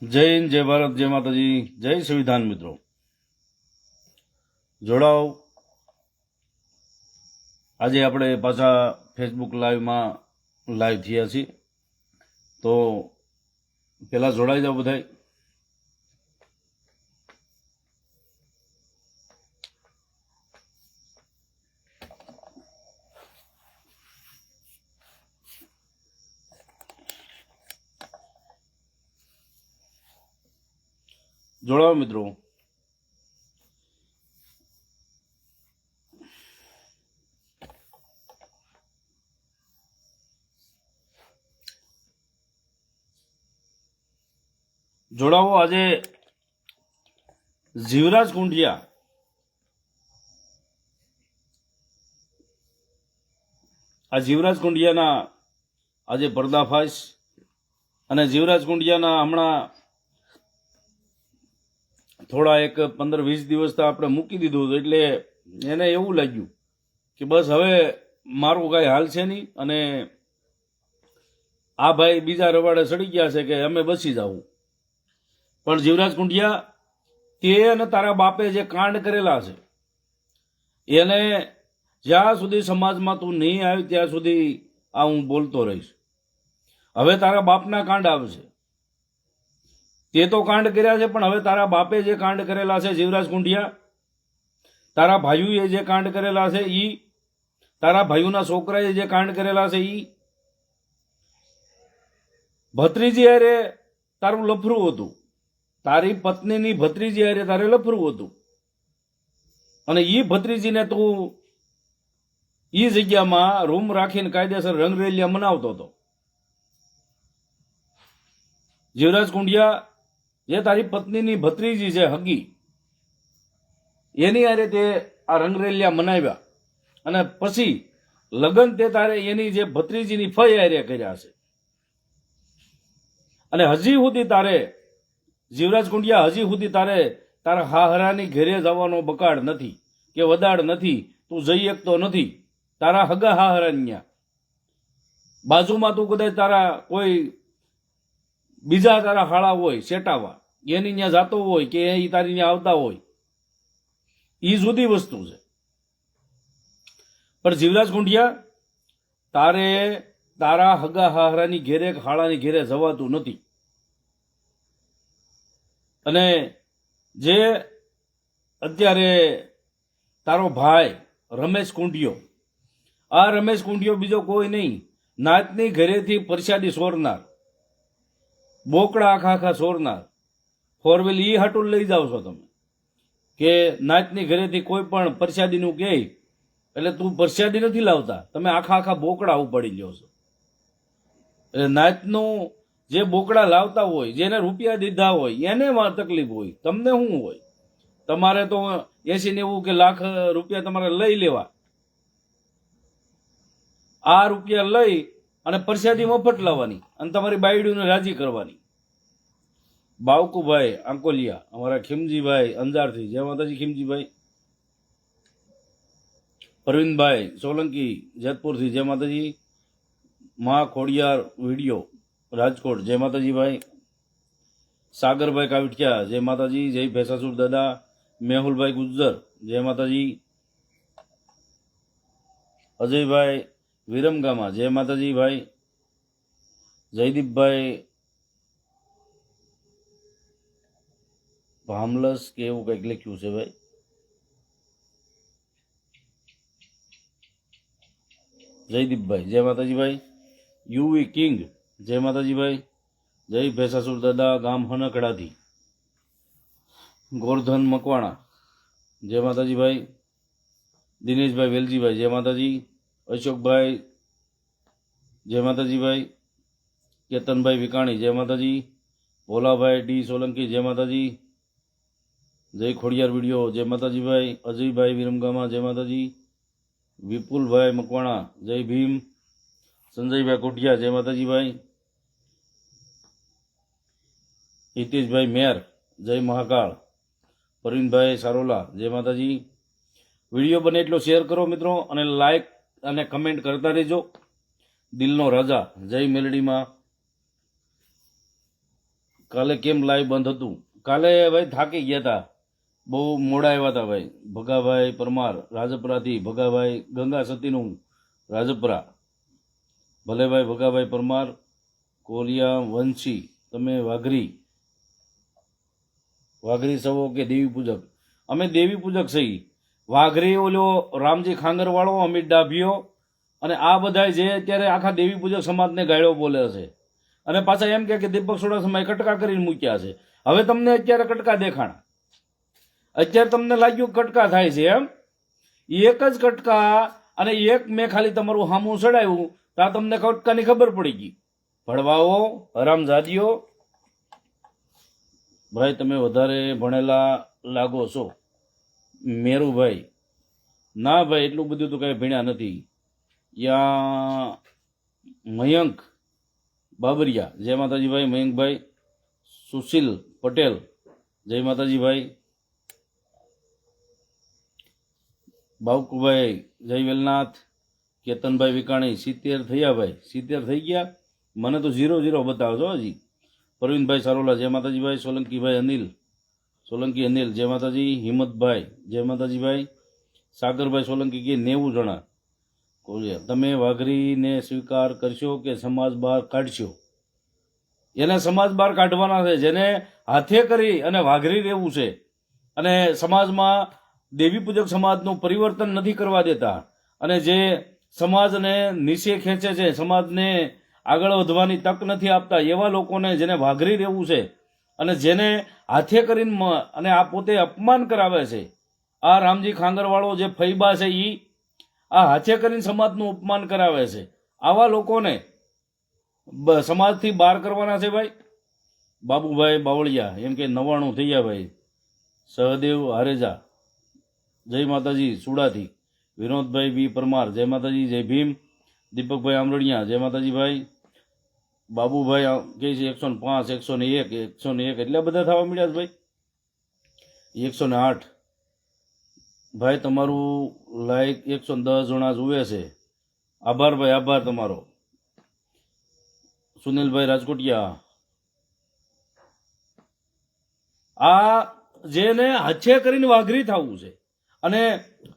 જય હિન્દ, જય ભારત, જય માતાજી, જય સંવિધાન મિત્રો. જોડાઓ. આજે આપણે પાછા ફેસબુક લાઈવમાં લાઈવ થયા છીએ, તો પહેલાં જોડાઈ જાઓ બધાય. જોડાઓ મિત્રો. જોડાવો. આજે જીવરાજ કુંડિયા જીવરાજ કુંડિયાના આજે પર્દાફાશ, અને જીવરાજ કુંડિયાના હમણાં થોડા એક 15-20 દિવસ તો આપણે મૂકી દીધું હતું, એટલે એને એવું લાગ્યું કે બસ હવે મારું કાંઈ હાલ છે નહીં, અને આ ભાઈ બીજા રવાડે સડી ગયા છે કે અમે બસી જાવું. પણ જીવરાજ કુંડિયા, તે અને તારા બાપે જે કાંડ કરેલા છે એને જ્યાં સુધી સમાજમાં તું નહીં આવી ત્યાં સુધી આ હું બોલતો રહીશ. હવે તારા બાપના કાંડ આવશે. તે તો કાંડ કર્યા છે, પણ હવે તારા બાપે જે કાંડ કરેલા છે જીવરાજ કુંડિયા, તારા ભાઈઓએ જે કાંડ કરેલા છે ઈ, તારા ભાઈઓના છોકરાએ જે કાંડ કરેલા છે ઈ, ભત્રીજી હારે તારું લફરું હતું, તારી પત્નીની ભત્રીજી હારે તારે લફરું હતું, અને ઈ ભત્રીજીને તું ઈ જગ્યામાં રૂમ રાખીને કાયદેસર રંગરેલિયા મનાવતો હતો. જીવરાજ કુંડિયા, જે તારી પત્નીની ભત્રીજી છે હગી, એની હારે તે આ રંગરેલિયા મનાવ્યા, અને પછી લગ્ન તે તારે એની જે ભત્રીજીની ફઈ હારે કર્યા છે. અને હજી સુધી તારે જીવરાજ કુંડિયા, હજી સુધી તારે તારા હાહરાની ઘેરે જવાનો બકાડ નથી કે વદાડ નથી. તું જઈ શકતો નથી તારા હગા હાહરાની બાજુમાં. તું કદાચ તારા કોઈ બીજા તારા હાળા હોય સેટાવા, એની ત્યાં જાતો હોય કે એ તારી ત્યાં આવતા હોય, એ જુદી વસ્તુ છે. પણ જીવરાજ કુંડિયા, તારે તારા હગા હાહરાની ઘેરે હાળાની ઘેરે જવાતું નથી. અને જે અત્યારે તારો ભાઈ રમેશ કુંડિયો, આ રમેશ કુંડિયો બીજો કોઈ નહીં, નાતની ઘરેથી પરસાદી સોરનાર, બોકડા આખા સોરનાર, ફોરવ્હીલ ઈ હાટું લઈ જાવ છો તમે કે નાતની ઘરેથી કોઈ પણ પરસાદીનું કહે એટલે તું પરસાદી નથી લાવતા, તમે આખા બોકડા ઉપાડી લ્યો છો. એટલે નાતનું જે બોકડા લાવતા હોય, જેને રૂપિયા દીધા હોય, એને તકલીફ હોય, તમને શું હોય? તમારે તો 80-90 કે લાખ રૂપિયા તમારે લઈ લેવા, આ રૂપિયા લઈ અને પરસાદી મફત લાવવાની, અને તમારી બાયડીઓને રાજી કરવાની. બાવકુભાઈ આંકોલિયા, અમારા ખીમજીભાઈ અંજારથી, જય માતાજી ખીમજીભાઈ. પ્રવીણભાઈ સોલંકી જેતપુરથી, જય માતાજી. મા ખોડિયાર વિડીયો રાજકોટ, જય માતાજી ભાઈ. સાગરભાઈ કાવિઠિયા, જય માતાજી. જય ભેસાસુર દાદા. મેહુલભાઈ ગુજ્જર, જય માતાજી. અજયભાઈ વિરમગામા, જય માતાજી ભાઈ. જયદીપભાઈ ભામલસ કે એવું કંઈક લખ્યું છે ભાઈ. જયદીપભાઈ, જય માતાજી ભાઈ. યુવી કિંગ, જય માતાજી ભાઈ. જય ભેસાસુર દાદા, ગામ હનકડાથી. ગોરધન મકવાણા, જય માતાજી ભાઈ. દિનેશભાઈ વેલજીભાઈ, જય માતાજી. અશોકભાઈ, જય માતાજી ભાઈ. કેતનભાઈ વિકાણી, જય માતાજી. ભોલાભાઈ ડી સોલંકી, જય માતાજી. જય ખોડિયાર વિડીયો, જય માતાજી ભાઈ. અજયભાઈ વિરમગામા, જય માતાજી. વિપુલભાઈ મકવાણા, જય ભીમ. સંજયભાઈ કોઠિયા, જય માતાજી ભાઈ. હિતેશભાઈ મેર, જય મહાકાળ. પ્રવીણભાઈ સારોલા, જય માતાજી. વિડીયો બને એટલો શેર કરો મિત્રો, અને લાઈક અને કમેન્ટ કરતા રહેજો. દિલનો રાજા, જય મેલડીમાં. કાલે કેમ લાઈવ બંધ હતું? કાલે ભાઈ થાકી ગયા હતા, બહુ મોડા આવ્યા હતા ભાઈ. ભગાભાઈ પરમાર રાજપરાથી, ભગાભાઈ ગંગા સતીનું રાજપરા, ભલે ભાઈ ભગાભાઈ પરમાર, કોલિયા વંશી, તમે વાઘરી સવો કે દેવી પૂજક? અમે દેવી પૂજક સહી. વાઘરી ઓલો રામજી ખાંગરવાળો, અમિત ડાભીઓ અને આ બધા જે અત્યારે આખા દેવી પૂજક સમાજને ગાળ્યો બોલે છે અને પાછા એમ કે દીપક સોડાસમાએ કટકા કરીને મૂક્યા છે. હવે તમને અત્યારે કટકા દેખાણા, અત્યારે તમને લાગ્યું કટકા થાય છે એમ? એક જ કટકા અને એક મેં ખાલી તમારું હામું ચડાવ્યું તો આ તમને કટકાની ખબર પડી ગઈ. ભડવાઓ, હરામજાદીઓ, ભાઈ તમે વધારે ભણેલા લાગો છો. મેરુભાઈ, ના ભાઈ એટલું બધું તો કાંઈ ભણ્યા નથી. યા મયંક બાબરિયા, જય માતાજી ભાઈ. મયંકભાઈ, સુશીલ પટેલ, જય માતાજી ભાઈ. બાવકુભાઈ, જય વેલનાથ. કેતનભાઈ વિકાણી, 70 થયા ભાઈ, 70 થઈ ગયા? મને તો 0 બતાવજો હજી. પ્રવીણભાઈ સારોલા, જય માતાજી ભાઈ. સોલંકીભાઈ અનિલ, સોલંકી અનિલ, જય માતાજી. હિંમતભાઈ, જય માતાજી ભાઈ. સાગરભાઈ સોલંકી કે 90 જણા. તમે વાઘરીને સ્વીકાર કરશો કે સમાજ બહાર કાઢશો? એને સમાજ બહાર કાઢવાના છે. જેને હાથે કરી અને વાઘરી રહેવું છે અને સમાજમાં દેવી પૂજક સમાજનું પરિવર્તન નથી કરવા દેતા અને જે સમાજને નીચે ખેંચે છે, સમાજને આગળ વધવાની તક નથી આપતા, એવા લોકોને જેને વાઘરી રહેવું છે અને જેને હાથે કરીને અને આ પોતે અપમાન કરાવે છે, આ રામજી ખાંગરવાળો જે ફૈબા છે એ આ હાથે કરીને સમાજનું અપમાન કરાવે છે. આવા લોકોને સમાજથી બહાર કરવાના છે ભાઈ. બાબુભાઈ બાવળિયા, એમ કે 99 થઈ ગયા ભાઈ. સહદેવ હારેજા, જય માતાજી સુડાથી. વિનોદભાઈ બી પરમાર, જય માતાજી. જય ભીમ. દીપકભાઈ આમરણિયા, જય માતાજી ભાઈ. બાબુભાઈ કહે છે 105, 101, 101 એટલા બધા થવા મળ્યા ભાઈ. 108 ભાઈ, તમારું લાઈક 110 જણા જુએ છે. આભાર ભાઈ, આભાર તમારો. સુનિલભાઈ રાજકોટિયા, આ જેને હાથે કરીને વાઘરી થવું છે અને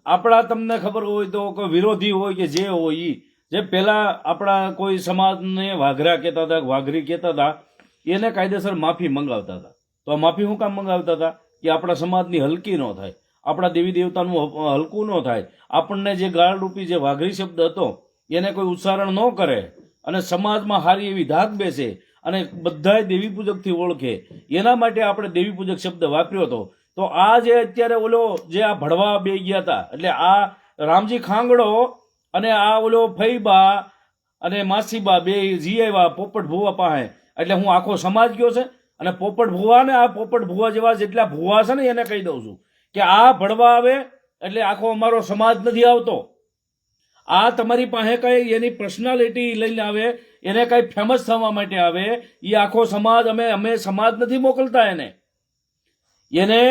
આપણા તમને ખબર હોય તો કોઈ વિરોધી હોય કે જે હોય એ જે પહેલા આપણા કોઈ સમાજને વાઘરા કહેતા હતા, વાઘરી કહેતા હતા, એને કાયદેસર માફી મંગાવતા હતા. તો આ માફી શું કામ મંગાવતા હતા? કે આપણા સમાજની હલકી ન થાય, આપણા દેવી દેવતાનું હલકું ન થાય, આપણને જે ગાળરૂપી જે વાઘરી શબ્દ હતો એને કોઈ ઉચ્ચારણ ન કરે અને સમાજમાં સારી એવી ધાક બેસે અને બધાય દેવી પૂજકથી ઓળખે, એના માટે આપણે દેવી પૂજક શબ્દ વાપર્યો હતો. તો આ જે અત્યારે ઓલો જે આ ભડવા બે ગયા હતા, એટલે આ રામજી ખાંગડો અને આ ઓલો ફઈબા અને માસીબા બે જી આવ્યા પોપટ ભુવા પાસે, એટલે હું આખો સમાજ ગયો છે અને પોપટ ભુવા ને આ પોપટ ભુવા જેવા જેટલા ભુવા છે ને એને કહી દઉં છું કે આ ભડવા આવે એટલે આખો અમારો સમાજ નથી આવતો. આ તમારી પાસે કઈ એની પર્સનાલિટી લઈને આવે, એને કઈ ફેમસ થવા માટે આવે, એ આખો સમાજ અમે સમાજ નથી મોકલતા. એને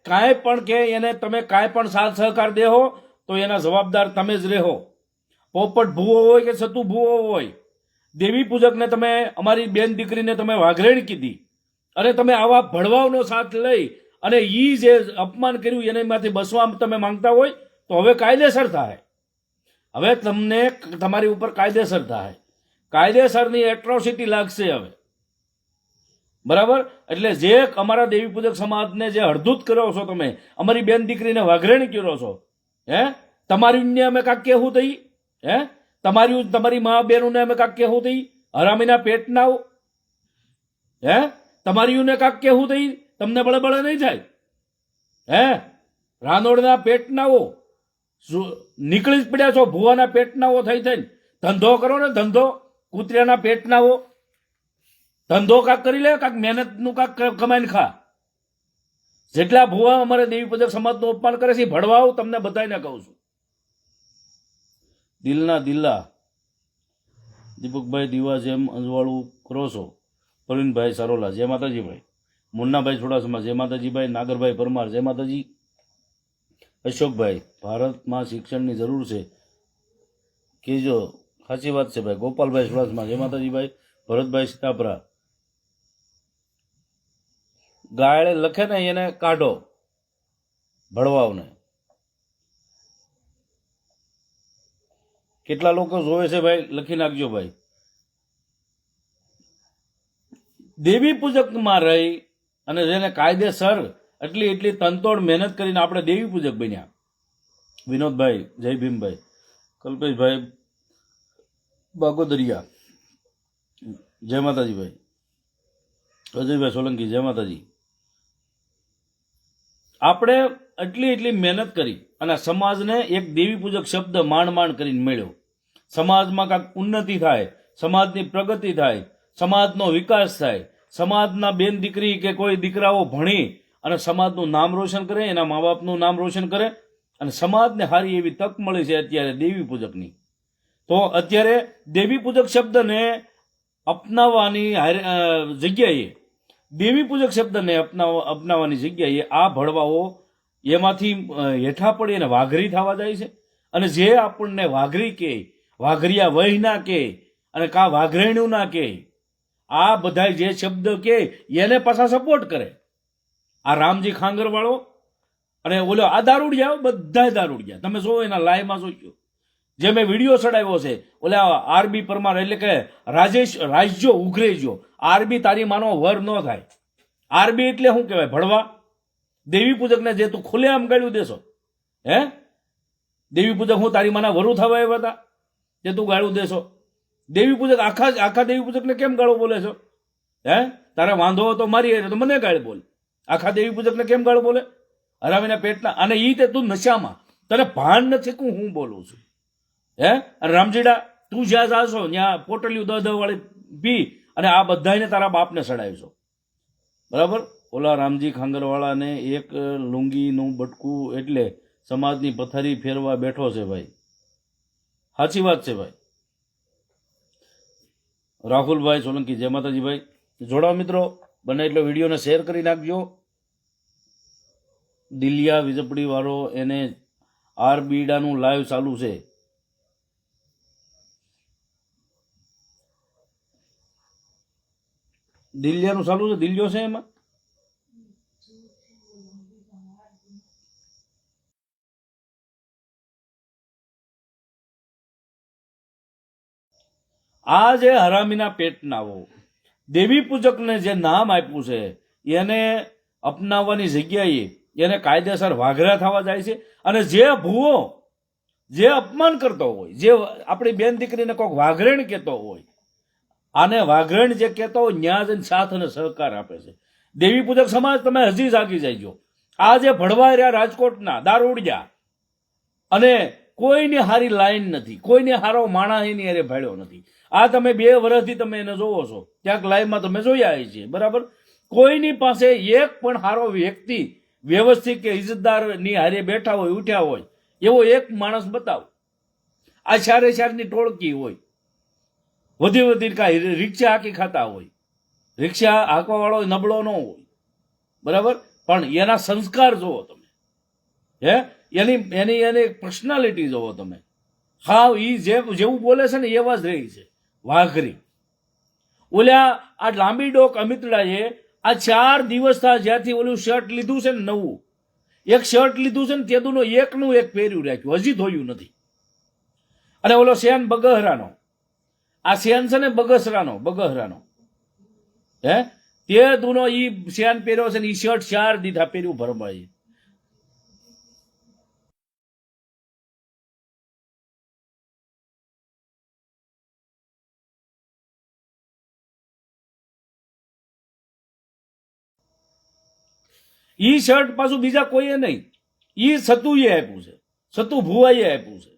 કાંઈ પણ કે એને તમે કાંઈ પણ સાથ સહકાર દેહો તો એના જવાબદાર તમે જ રહો. પોપટ ભૂવો હોય કે સતુ ભૂવો હોય, દેવી પૂજકને તમે અમારી બેન દીકરીને તમે વાઘરેણ કીધી અને તમે આવા ભડવાઓનો સાથ લઈ અને ઈ જે અપમાન કર્યું એનામાંથી બસવા તમે માંગતા હોય તો હવે કાયદેસર થાય. હવે તમને તમારી ઉપર કાયદેસર થાય, કાયદેસરની એટ્રોસિટી લાગશે હવે, બરાબર? એટલે જે અમારા દેવી પૂજક સમાજને જે હળદૂત કરો છો તમે, અમારી બેન દીકરીને વાઘરેણી કરો છો, તમારી અમે કાંક કહેવું થઈ? તમારી મા બહેનોને અમે કાંક કહેવું થઈ? હરામીના પેટના તમારીઓને કાંક કહેવું થઈ? તમને બળબળ નહીં થાય? રાનોડના પેટનાઓ નીકળી જ પડ્યા છો, ભુવાના પેટનાઓ થઈ થઈને ધંધો કરો ને, ધંધો કૂતરાના પેટનાઓ ધંધો કાંક કરી લે, કાંક મહેનતનું કાંક કમાઈને ખા. જેટલા ભુવા અમારે દેવી પૂજક સમાજનું અપમાન કરે છે ભડવાઓ તમને બધાને કહું છું. દિલના દિલ્લા, દીપકભાઈ દીવા જેમ અંજવાળું કરો છો. પ્રવીણભાઈ સારોલા, જય માતાજી ભાઈ. મુન્નાભાઈ છોડાસમા, જય માતાજી ભાઈ. નાગરભાઈ પરમાર, જય માતાજી. અશોકભાઈ, ભારતમાં શિક્ષણની જરૂર છે કહેજો. સાચી વાત છે ભાઈ. ગોપાલભાઈ છોડાસમા, જય માતાજી ભાઈ. ભરતભાઈ સીતાપરા, ગાળે લખે ને એને કાઢો, ભળવાઓને. કેટલા લોકો જોવે છે ભાઈ? લખી નાખજો ભાઈ. દેવી પૂજકમાં રહી અને જેને કાયદેસર એટલી તનતોડ મહેનત કરીને આપણે દેવી પૂજક બન્યા. વિનોદભાઈ, જય ભીમભાઈ, કલ્પેશભાઈ બાગોદરિયા, જય માતાજી ભાઈ, અજયભાઈ સોલંકી, જય માતાજી. આપણે એટલી મહેનત કરી અને સમાજને એક દેવી પૂજક શબ્દ માંડ કરીને મળ્યો. સમાજમાં કાંઈક ઉન્નતિ થાય, સમાજની પ્રગતિ થાય, સમાજનો વિકાસ થાય, સમાજના બેન દીકરી કે કોઈ દીકરાઓ ભણી અને સમાજનું નામ રોશન કરે, એના મા બાપનું નામ રોશન કરે અને સમાજને સારી એવી તક મળી છે અત્યારે દેવી પૂજકની. તો અત્યારે દેવી પૂજક શબ્દને અપનાવવાની જગ્યાએ, દેવી પૂજક શબ્દને અપનાવવાની જગ્યાએ આ ભળવાઓ એમાંથી હેઠા પડી અને વાઘરી થવા જાય છે. અને જે આપણને વાઘરી કહે, વાઘરિયા વહી ના કહે અને કા વાઘરેણ્યું ના કહે, આ બધા જે શબ્દ કહે એને પાછા સપોર્ટ કરે. આ રામજી ખાંગરવાળો અને ઓલો આ દારૂડિયા, બધા દારૂડિયા તમે જો એના લાઈવમાં જોઈજો. જે મેં વિડીયો ચડાવ્યો છે ઓલા આરબી પરમાર, એટલે કે રાજ્યો ઉઘરેજો. આરબી તારી માનો વર ન થાય. આરબી એટલે શું કહેવાય? ભળવા. દેવી પૂજકને જે તું ખુલ્લેઆમ ગાળ્યું દેશો, હે દેવી પૂજક હું તારી માના વરુ થવા આવ્યા હતા જે તું ગાળું દેશો? દેવી પૂજક આખા દેવી પૂજકને કેમ ગાળો બોલે છો? હે તારે વાંધો તો મારી તો મને ગાળ બોલ. આખા દેવી પૂજકને કેમ ગાળો બોલે? હરામીના પેટના. અને ઈ તે તું નશામાં, તને ભાન નથી કે હું બોલું છું. હે અને રામજીડા તું જ્યાં જાશો ત્યાં પોટલિયું વાળી પી અને આ બધાને તારા બાપને સડાવીશો. બરાબર? ઓલા રામજી ખાંગરવાળાને એક લુંગીનું બટકું એટલે સમાજની પથારી ફેરવા બેઠો છે ભાઈ. સાચી વાત છે ભાઈ. રાહુલભાઈ સોલંકી, જય માતાજી ભાઈ. જોડાઓ મિત્રો, બને એટલો વિડીયોને શેર કરી નાખજો. દિલિયા વીજપડી વાળો એને આરબીડાનું લાઈવ ચાલુ છે. દિલિયાનું ચાલુ છે, દિલિયો છે એમાં. આ જે હરામીના પેટનાઓ દેવી પૂજકને જે નામ આપ્યું છે એને અપનાવવાની જગ્યાએ એને કાયદેસર વાઘરા થવા જાય છે. અને જે ભૂવો જે અપમાન કરતો હોય, જે આપણી બેન દીકરીને કોઈક વાઘરેણ કહેતો હોય, આને વાઘરેણ જે કહેતો હોય ન્યા જઈને સાથ અને સહકાર આપે છે. દેવી પૂજક સમાજ તમે હજી જાગી જાયજો. આ જે ભળવાઈ રહ્યા રાજકોટના દારૂડિયા, અને કોઈની હારી લાઈન નથી, કોઈને હારો માણસ એની હારે ભાડ્યો નથી. આ તમે 2 વર્ષથી તમે એને જોવો છો, ક્યાંક લાઈવમાં તમે જોયા છીએ. બરાબર? કોઈની પાસે એક પણ હારો વ્યક્તિ વ્યવસ્થિત કે ઇજ્જતદારની હારે બેઠા હોય, ઉઠ્યા હોય એવો એક માણસ બતાવો. આ ચારેની ટોળકી હોય, વધી કાંઈ રિક્ષા હાંકી ખાતા હોય. રિક્ષા હાંકવા વાળો નબળો ન હોય, બરાબર, પણ એના સંસ્કાર જોવો તમે. હે એની પર્સનાલિટી જોવો તમે. હા, એ જેવું બોલે છે ને એવા જ રહી છે વાઘરી. ઓલા આ લાંબી ડોક અમિતડાએ આ 4 દિવસ થયા જ્યાંથી ઓલું શર્ટ લીધું છે ને, નવું એક શર્ટ લીધું છે ને, તેદુનો એકનું એક પહેર્યું રાખ્યું, હજી ધોયું નથી. અને ઓલો શેન બગહરાનો, આ શેન છે ને બગહરાનો, હે તે દુનો ઈ શેન પહેર્યો છે ને, ઈ શર્ટ 4 દીધા પહેર્યું ભરમાઈ. ઈ શર્ટ પાછું બીજા કોઈએ નહીં, ઈ સતુએ આપ્યું છે, સતુ ભુવાઈએ આપ્યું છે.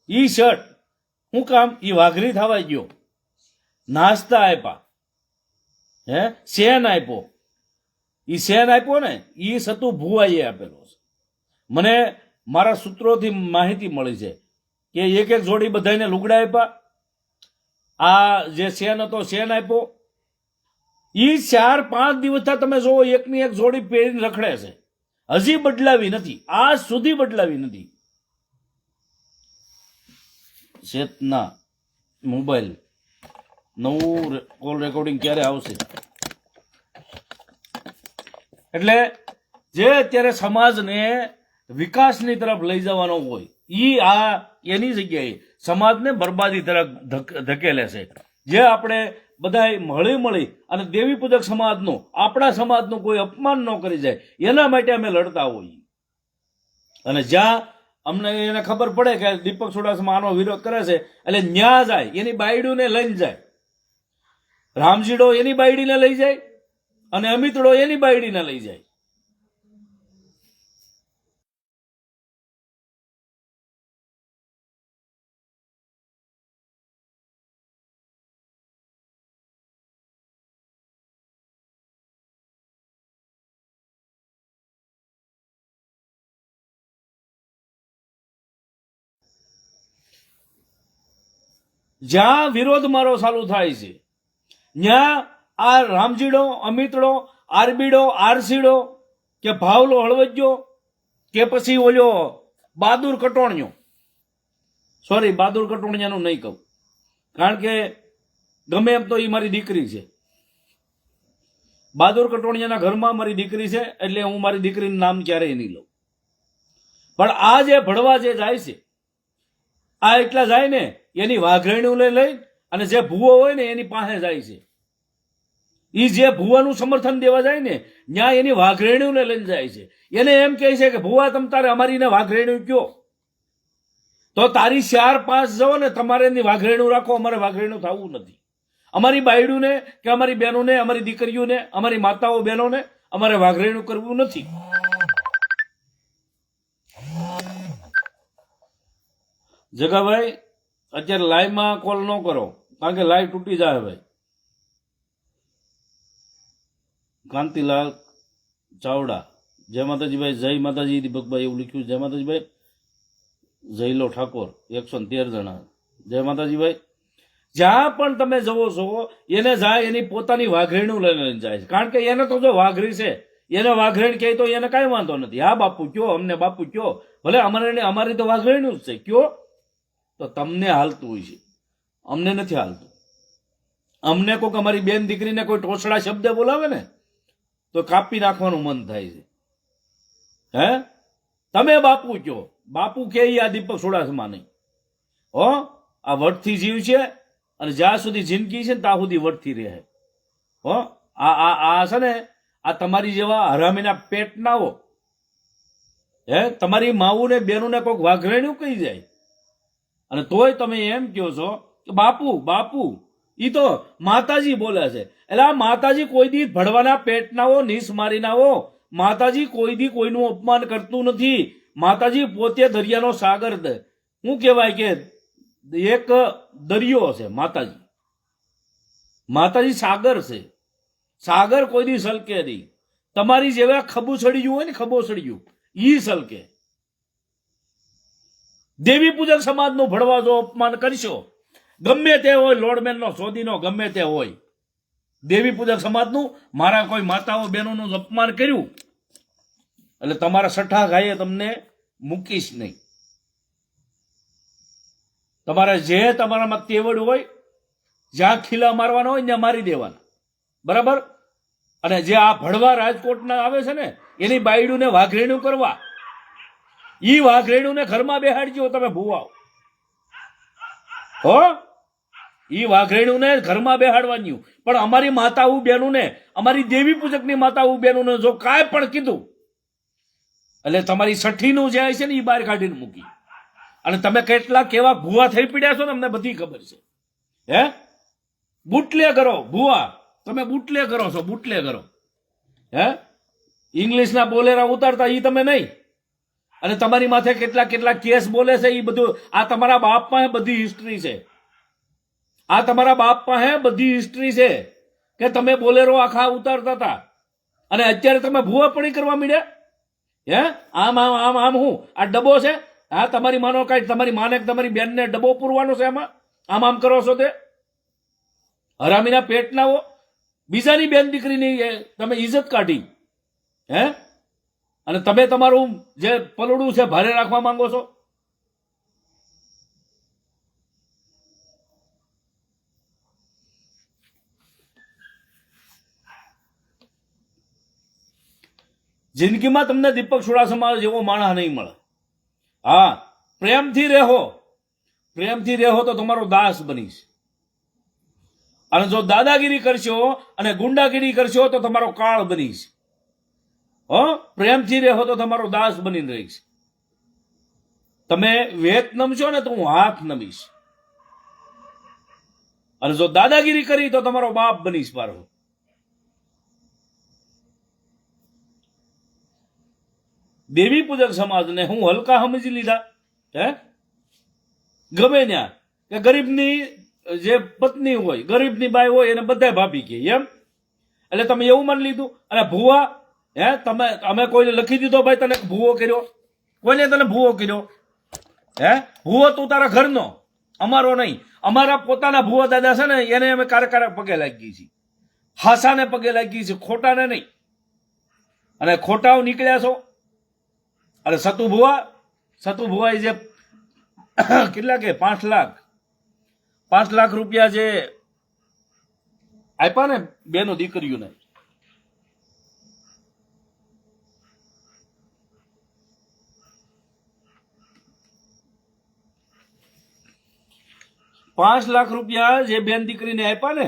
ઈ શર્ટ શું કામ? ઈ વાઘરી થવા ગયો, નાસ્તા આપ્યા, હે શેન આપ્યો. ઈ શેન આપ્યો ને ઈ સતુ ભુવાઈએ આપેલો છે. મને મારા સૂત્રોથી માહિતી મળી છે કે એક જોડી બધાને લુગડા આપ્યા. આ જે શેન હતો શેન આપ્યો. ઈ 4-5 દિવસથી તમે જોવો એકની એક જોડી પહેરીને રખડે છે, હજી બદલાવી નથી, આજ સુધી બદલાવી નથી. ચેતના મોબાઈલ નવું કોલ રેકોર્ડિંગ ક્યારે આવશે? એટલે જે અત્યારે સમાજને વિકાસની તરફ લઈ જવાનો હોય આ એની જગ્યાએ સમાજને બરબાદી તરફ ધકેલે છે. જે આપણે બધા મળી અને દેવી પૂજક સમાજનું આપણા સમાજનું કોઈ અપમાન ન કરી જાય એના માટે અમે લડતા હોઈએ. અને જ્યાં અમને એને ખબર પડે કે દીપક ચુડાસમા આનો વિરોધ કરે છે એટલે ન્યા જાય, એની બાયડુને લઈને જાય. રામજીડો એની બાયડીને લઈ જાય અને અમિતડો એની બાયડીને લઈ જાય. જ્યાં વિરોધ મારો ચાલુ થાય છે ત્યાં આ રામજીડો, અમિતડો, આરબીડો, આરસીડો કે ભાવલો હળવજ્યો કે પછી ઓલો બહાદુર કટોણિયો, સોરી બહાદુર કટોણિયાનું નહીં કહું કારણ કે ગમે એમ તો એ મારી દીકરી છે. બહાદુર કટોણિયાના ઘરમાં મારી દીકરી છે એટલે હું મારી દીકરીનું નામ ક્યારેય નહીં લઉં. પણ આ જે ભણવા જે જાય છે આ એટલા જાય ને એની વાઘરેણું લઈ અને જે ભૂવો હોય ને એની પાસે જાય છે. એ જે ભૂવાનું સમર્થન દેવા જાય ને ત્યાં એની વાઘરેણું લઈને જાય છે. એને એમ કહે છે કે ભૂવા તમ તારે અમારીને વાઘરેણું કયો, તો તારી 4-5 જવો ને તમારે એની વાઘરેણું રાખો, અમારે વાઘરેણું થવું નથી. અમારી બાયડુને કે અમારી બહેનોને, અમારી દીકરીઓને, અમારી માતાઓ બહેનોને અમારે વાઘરેણું કરવું નથી. જગાભાઈ અત્યારે લાઈવમાં કોલ ન કરો કારણ કે લાઈવ તૂટી જાય. ભાઈ કાંતિલાલ ચાવડા, જય માતાજી ભાઈ. જય માતાજી દીપકભાઈ એવું લખ્યું. જય માતાજી ભાઈ. જયલો ઠાકોર 113 જણા. જય માતાજી ભાઈ. જ્યાં પણ તમે જવો છો એને જાય એની પોતાની વાઘરેણું લઈને જાય છે કારણ કે એને તો જો વાઘરી છે એને વાઘરેણ કહે તો એને કાંઈ વાંધો નથી. હા બાપુ કયો, અમને બાપુ કયો, ભલે અમારી તો વાઘરેણું જ છે કયો. તો તમને હાલતું હોય છે, અમને નથી હાલતું. અમને કોઈક અમારી બેન દીકરીને કોઈ ટોચડા શબ્દ બોલાવે ને તો કાપી નાખવાનું મન થાય છે. હે તમે બાપુ કયો, બાપુ કે આ દીપક ચુડાસમા નહીં હો. આ વટથી જીવ છે અને જ્યાં સુધી જિંદગી છે ને ત્યાં સુધી વટથી રહે હો. આ છે ને આ તમારી જેવા હરામીના પેટ ના હો. હે તમારી માવુને બેનુને કોઈક વાઘરેણું કહી જાય અને તોય તમે એમ કહો છો કે બાપુ બાપુ. ઈ તો માતાજી બોલે છે. એટલે આ માતાજી કોઈ દી ભડવાના પેટના હો, નીસ મારીના હો. માતાજી કોઈ દી કોઈનું અપમાન કરતું નથી. માતાજી પોતે દરિયાનો સાગર શું કહેવાય કે એક દરિયો છે માતાજી. માતાજી સાગર છે. સાગર કોઈ દી સલકે નહીં. તમારી જેવા ખબુસડિયું હોય ને, ખબોસડિયું ઈ સલકે. દેવી પૂજક સમાજનું ભણવા જો અપમાન કરશો, ગમે તે હોય, લોડમેનનો સોદીનો ગમે તે હોય, દેવી પૂજક સમાજનું મારા કોઈ માતાઓ બહેનોનું અપમાન કર્યું એટલે તમારા સઠ્ઠા ગાયે તમને મૂકીશ નહીં. તમારે જે તમારામાં તેવડ હોય, જ્યાં ખીલા મારવાના હોય ત્યાં મારી દેવાના, બરાબર. અને જે આ ભણવા રાજકોટના આવે છે ને એની બાયડુને વાઘરેણું કરવા, ઈ વાઘરેણુને ઘરમાં બેહાડજો તમે ભૂવાઓ હો. ઈ વાઘરેણુને ઘરમાં બેહાડવાની. પણ અમારી માતાઓ બહેનોને, અમારી દેવી પૂજકની માતાઓ બહેનોને જો કાંઈ પણ કીધું એટલે તમારી છઠ્ઠીનું જે છે ને એ બહાર કાઢીને મૂકી. અને તમે કેટલા કેવા ભૂવા થઈ પડ્યા છો ને અમને બધી ખબર છે. હે બુટલે કરો ભૂવા, તમે બુટલે કરો છો, બુટલે કરો. હે ઇંગ્લિશના બોલેરા ઉતારતા ઈ તમે નહીં. અને તમારી માથે કેટલા કેટલા કેસ બોલે છે એ બધું આ તમારા બાપ પાસે બધી હિસ્ટ્રી છે. આ તમારા બાપ પાસે બધી હિસ્ટ્રી છે કે તમે બોલેરો આખા ઉતારતા હતા અને અત્યારે તમે ભૂવાપણી કરવા માંડ્યા. હે આમ આમ આમ આમ હું આ ડબ્બો છે. હા તમારી માનો કાંઈ તમારી માને તમારી બેનને ડબ્બો પૂરવાનો છે આમાં, આમ આમ કરો છો તે હરામીના પેટના હો. બીજાની બેન દીકરીની તમે ઇજ્જત કાઢી. હે અને તમે તમારું જે પલડું છે ભારે રાખવા માંગો છો. જિંદગીમાં તમને દીપક ચુડાસમા જેવો માણસ નહીં મળે. હા, પ્રેમથી રહેવો તો તમારો દાસ બનીશ. અને જો દાદાગીરી કરશો અને ગુંડાગીરી કરશો તો તમારો કાળ બનીશ. પ્રેમથી રહો તો તમારો દાસ બનીને રહીશ. તમે વેત નમશો ને તો હું હાથ નમીશ. અને જો દાદાગીરી કરી તો તમારો બાપ બનીશ પારો. દેવી પૂજક સમાજને હું હલકા સમજી લીધા. ગમે ત્યાં કે ગરીબની જે પત્ની હોય, ગરીબની બાઈ હોય એને બધા ભાભી કહે એમ. એટલે તમે એવું માની લીધું. અને ભૂવા, અમે કોઈને લખી દીધો ભાઈ તને ભૂવો કર્યો, કોઈને તને ભૂવો કર્યો. ભૂવો તું તારા ઘરનો, અમારો નહીં. અમારા પોતાના ભૂવા દાદા છે ને એને અમે કારક પગે લાગી છીએ. હાસાને પગે લાગી છે, ખોટાને નહીં. અને ખોટાઓ નીકળ્યા છો. અને સતુ ભુવા જે કેટલા કે 5 લાખ રૂપિયા જે આપ્યા ને બેનો દીકરીઓને, ₹5 જે બેન દીકરીને આપ્યા ને,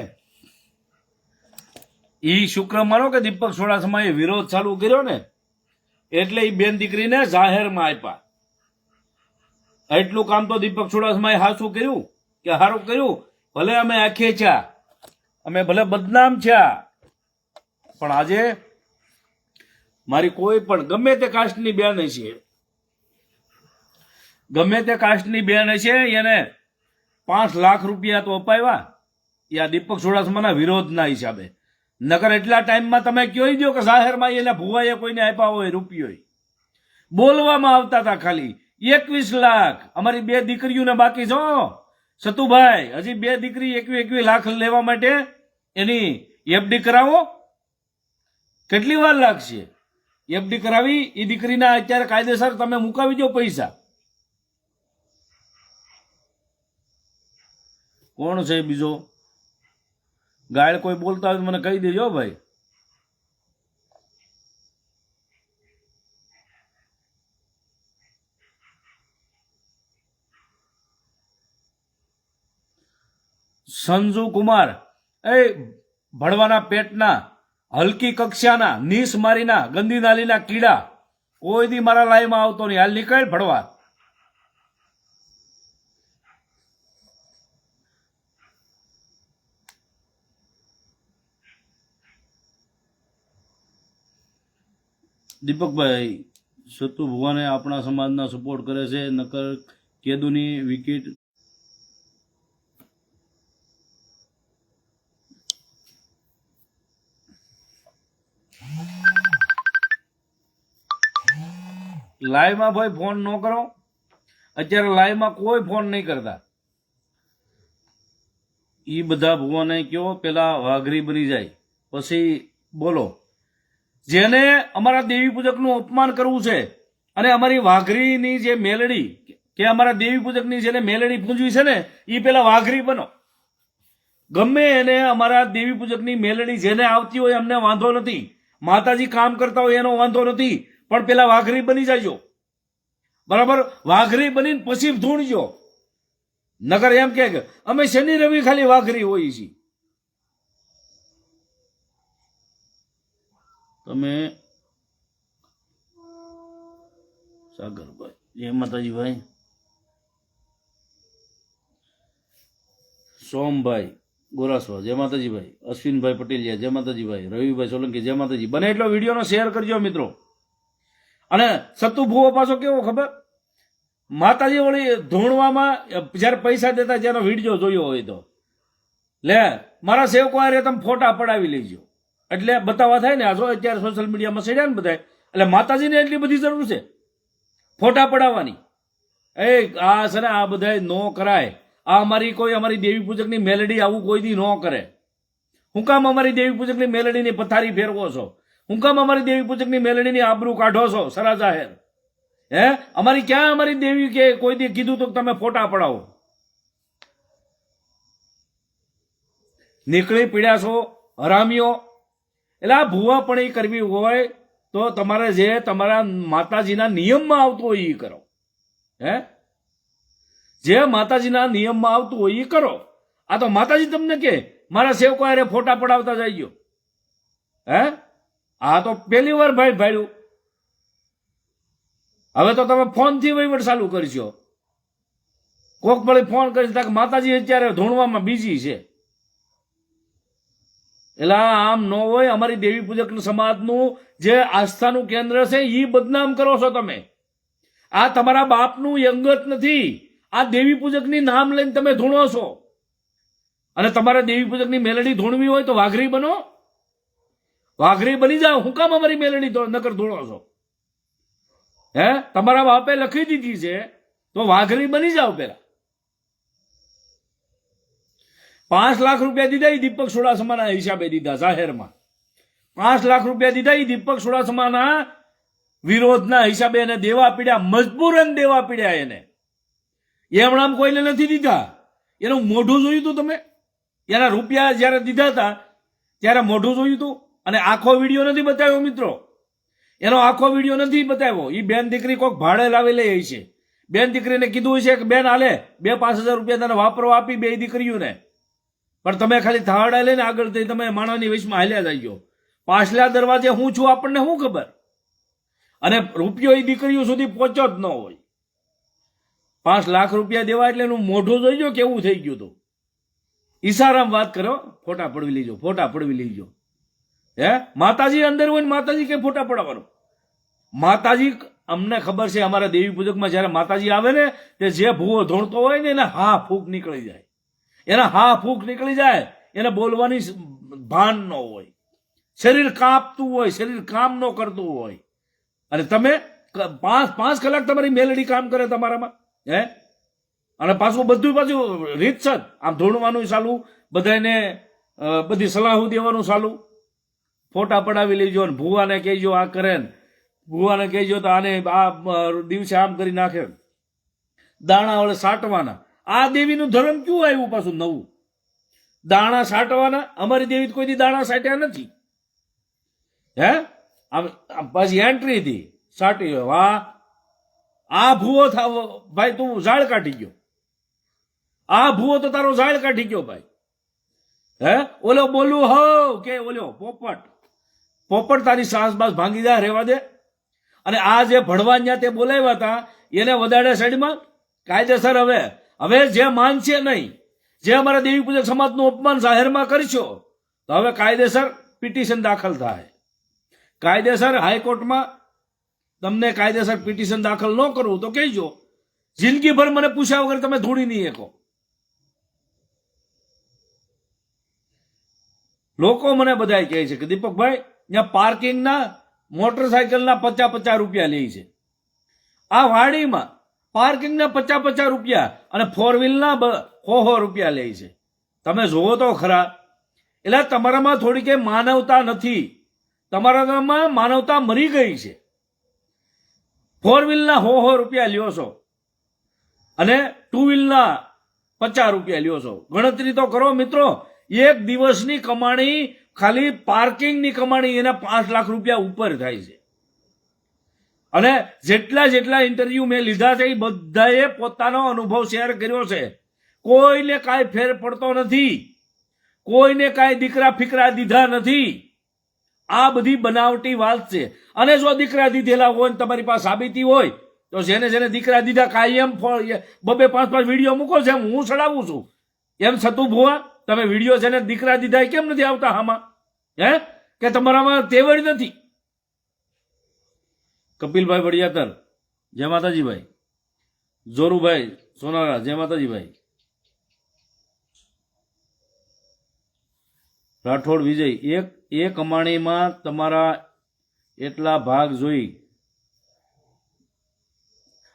એ શુક્ર માનો કે દીપક ચુડાસમાએ વિરોધ ચાલુ કર્યો ને એટલે એ બેન દીકરીને જાહેરમાં આપ્યા. એટલું કામ તો દીપક ચુડાસમાએ હાચું કર્યું કે સારું કર્યું. ભલે અમે આખે છા, અમે ભલે બદનામ છા, પણ આજે મારી કોઈ પણ ગમે તે કાસ્ટની બેન હશે, એને 5 લાખ રૂપિયા તો અપાવ્યા એ આ દીપક ચુડાસમાના વિરોધના હિસાબે. નકર એટલા ટાઈમમાં તમે કહી દો કે જાહેરમાં એના ભુવાએ કોઈને આપ્યા હોય રૂપિયો, બોલવામાં આવતા હતા ખાલી 21 લાખ. અમારી 2 દીકરીઓને બાકી છો સતુભાઈ, હજી 2 દીકરી 21 લાખ લેવા માટે એની એફડી કરાવો. કેટલી વાર લાગશે એફડી કરાવી? એ દીકરીના અત્યારે કાયદેસર તમે મુકાવી દો પૈસા. કોણ છે બીજો ગાયલ? કોઈ બોલતા હોય તો મને કહી દેજો ભાઈ. સંજુ કુમાર, ભણવાના પેટના, હલકી કક્ષાના, નીસ મારીના, ગંદી નાલીના કીડા, કોઈ દી મારા લાઈમાં આવતો નહીં. હાલ નીકળ ભણવા. દીપકભાઈ, સતુ ભુવાને આપણા સમાજના સપોર્ટ કરે છે, નકર કેદુની વિકેટ લાઈવમાં ભાઈ ફોન ન કરો. અત્યારે લાઈવમાં કોઈ ફોન નહીં કરતા. એ બધા ભુવાને કયો પેલા વાઘરી બની જાય પછી બોલો. જેને અમારા દેવી પૂજકનું અપમાન કરવું છે અને અમારી વાઘરીની જે મેલડી કે અમારા દેવી પૂજકની જેને મેલડી પૂજવી છે ને એ પેલા વાઘરી બનો. ગમે એને અમારા દેવી પૂજકની મેલડી જેને આવતી હોય અમને વાંધો નથી. માતાજી કામ કરતા હોય એનો વાંધો નથી, પણ પેલા વાઘરી બની જાજો. બરાબર? વાઘરી બનીને પછી ધૂણજો. નગર એમ કે અમે શનિ રવિ ખાલી વાઘરી હોઈએ છીએ. તમે સાગરભાઈ, જય માતાજી ભાઈ. સોમભાઈ ગોરાસવા, જય માતાજી ભાઈ. અશ્વિનભાઈ પટેલિયા, જય માતાજી ભાઈ. રવિભાઈ સોલંકી, જય માતાજી. બને એટલો વિડીયોનો શેર કરજો મિત્રો. અને સતુ ભુવો પાછો કેવો ખબર? માતાજી વળી ધૂણવામાં જયારે પૈસા દેતા જેનો વિડીયો જોયો હોય તો લે મારા સેવકો આરે તમે ફોટા પડાવી લેજો. એટલે બતાવવા થાય ને. આ જો અત્યારે સોશિયલ મીડિયામાં સેડ્યા ને બધા, એટલે માતાજીને એટલી બધી જરૂર છે ફોટા પડાવવાની. આ છે ને આ બધા નો કરાય. આ અમારી દેવી પૂજકની મેલડી આવું કોઈ દી ન કરે. હું કામ અમારી દેવી પૂજકની મેલડીની પથારી ફેરવો છો? હું કામ અમારી દેવી પૂજકની મેલડીની આબરૂ કાઢો છો સરા જાહેર? અમારી ક્યાં અમારી દેવી કે કોઈ દી કીધું તો તમે ફોટા પડાવો? નીકળી પીડ્યા છો હરામીઓ. એટલે આ ભૂવા પણ કરવી હોય તો તમારે જે તમારા માતાજીના નિયમમાં આવતું હોય એ કરો. હે, જે માતાજીના નિયમમાં આવતું હોય એ કરો. આ તો માતાજી તમને કે મારા સેવકો હારે ફોટા પડાવતા જઈયો. હે, આ તો પહેલી વાર ભાઈ ભાડ્યું. હવે તો તમે ફોનથી વહીવટ ચાલુ કરશો. કોક ભલે ફોન કરી માતાજી અત્યારે ધૂણવામાં બીજી છે. એટલે આમ ન હોય. અમારી દેવી પૂજક સમાજનું જે આસ્થાનું કેન્દ્ર છે એ બદનામ કરો છો તમે. આ તમારા બાપનું અંગત નથી. આ દેવી પૂજકની નામ લઈને તમે ધૂણો છો. અને તમારે દેવી પૂજકની મેલડી ધૂણવી હોય તો વાઘરી બનો. વાઘરી બની જાઓ. હું કામ અમારી મેલડી નકર ધૂણો છો? હે, તમારા બાપે લખી દીધી છે તો વાઘરી બની જાઓ. પેલા 5 લાખ રૂપિયા દીધા એ દીપક ચુડાસમાના હિસાબે દીધા. જાહેરમાં 5 લાખ રૂપિયા દીધા એ દીપક ચુડાસમાના વિરોધના હિસાબે એને દેવા પીડ્યા. મજબૂરન દેવા પીડ્યા એને. એમણામ કોઈને નથી દીધા. એનું મોઢું જોયું હતું તમે? એના રૂપિયા જયારે દીધા હતા ત્યારે મોઢું જોયું હતું. અને આખો વિડીયો નથી બતાવ્યો મિત્રો. એનો આખો વિડીયો નથી બતાવ્યો. એ બેન દીકરી કોઈક ભાડે લાવેલી છે. બેન દીકરીને કીધું છે કે બેન હાલે 2-5 હજાર રૂપિયા તને વાપરવા આપી બે દીકરીઓને. પણ તમે ખાલી થાવડા લઈને આગળ તમે માણસની વચમાં હાલ્યા જઈજો. પાછલા દરવાજે હું છું આપણને શું ખબર? અને રૂપિયો એ દીકરીઓ સુધી પહોંચ્યો જ ન હોય. 5 લાખ રૂપિયા દેવા એટલે એનું મોઢું જોઈજો કેવું થઈ ગયું હતું. ઈશારામ વાત કરો. ફોટા પડવી લીજો, ફોટા પડવી લીજો. હે, માતાજી અંદર હોય ને માતાજી કઈ ફોટા પડાવવાનો? માતાજી અમને ખબર છે. અમારા દેવી પૂજકમાં જયારે માતાજી આવે ને તે જે ભૂવો ધોણતો હોય ને એને હા ફૂંક નીકળી જાય. એના હા ફૂંક નીકળી જાય. એને બોલવાની ભાન ન હોય. શરીર કાપતું હોય, શરીર કામ ન કરતું હોય. અને તમે 5 કલાક તમારી મેલડી કામ કરે તમારામાં. હે, અને પાછું પાછું રીતસર આમ ધોણવાનું ચાલુ, બધાને બધી સલાહ દેવાનું ચાલુ. ફોટા પડાવી લેજો ને ભુવાને કહેજો આ કરે ને ભુવાને કહેજો તો આને આ દિવસે આમ કરી નાખે. દાણા વડે સાટવાના. આ દેવીનું ધર્મ ક્યું આવ્યું પાછું નવું? દાણા સાટવાના. અમારી દેવી કોઈ દી દાણા સાટ્યા નથી. હે, પાછી એન્ટ્રી હતી સાટી. વાહ, આ ભૂવો થાવ ભાઈ, તું ઝાડ કાઢી ગયો. આ ભૂવો તો તારો ઝાડ કાઢી ગયો ભાઈ. હે, ઓલો બોલું હો કે ઓલો પોપટ તારી સાસ બાસ ભાંગી જાય, રહેવા દે. અને આ જે ભણવા તે બોલાવ્યા હતા એને વધારે સાઈડમાં કાયદેસર. હવે જે માનશે નહીં, જે અમારા દેવી પૂજક સમાજનું અપમાન જાહેરમાં કરશો તો હવે કાયદેસર પિટિશન દાખલ થાય. કાયદેસર હાઈકોર્ટમાં તમને કાયદેસર પિટિશન દાખલ ન કરવું તો કહેજો. જિંદગીભર મને પૂછ્યા વગર તમે ધૂણી નહીં શકો. લોકો મને બધા કહે છે કે દીપકભાઈ ત્યાં પાર્કિંગના મોટરસાયકલના 50-50 રૂપિયા લે છે. આ વાડીમાં પાર્કિંગના 50-50 રૂપિયા અને 4 વ્હીલના 100 રૂપિયા લે છે. તમે જોવો તો ખરા. એટલે તમારામાં થોડી કઈ માનવતા નથી. તમારામાં માનવતા મરી ગઈ છે. 4 વ્હીલના 100 રૂપિયા લ્યો છો અને 2 વ્હીલના 50 રૂપિયા લ્યો છો. ગણતરી તો કરો મિત્રો. એક દિવસની કમાણી ખાલી પાર્કિંગની કમાણી એના 5 લાખ રૂપિયા ઉપર થાય છે. અને જેટલા ઇન્ટરવ્યુ મેં લીધા છે એ બધાએ પોતાનો અનુભવ શેર કર્યો છે. કોઈને કાંઈ ફેર પડતો નથી. કોઈને કાંઈ દીકરા ફીકરા દીધા નથી. આ બધી બનાવટી વાત છે. અને જો દીકરા દીધેલા હોય ને તમારી પાસે સાબિતી હોય તો જેને દીકરા દીધા કાયમ 2-5 વિડીયો મૂકો છે. હું ચડાવું છું એમ છતું ભુવા તમે વિડીયો છે ને દીકરા દીધા કેમ નથી આવતા આમાં? હે, કે તમારામાં તેવડ નથી? કપિલભાઈ વડિયાતર જય માતાજી ભાઈ. જોરુભાઈ સોનારા જય માતાજી ભાઈ. રાઠોડ વિજય એક કમાણીમાં તમારા એટલા ભાગ જોઈ.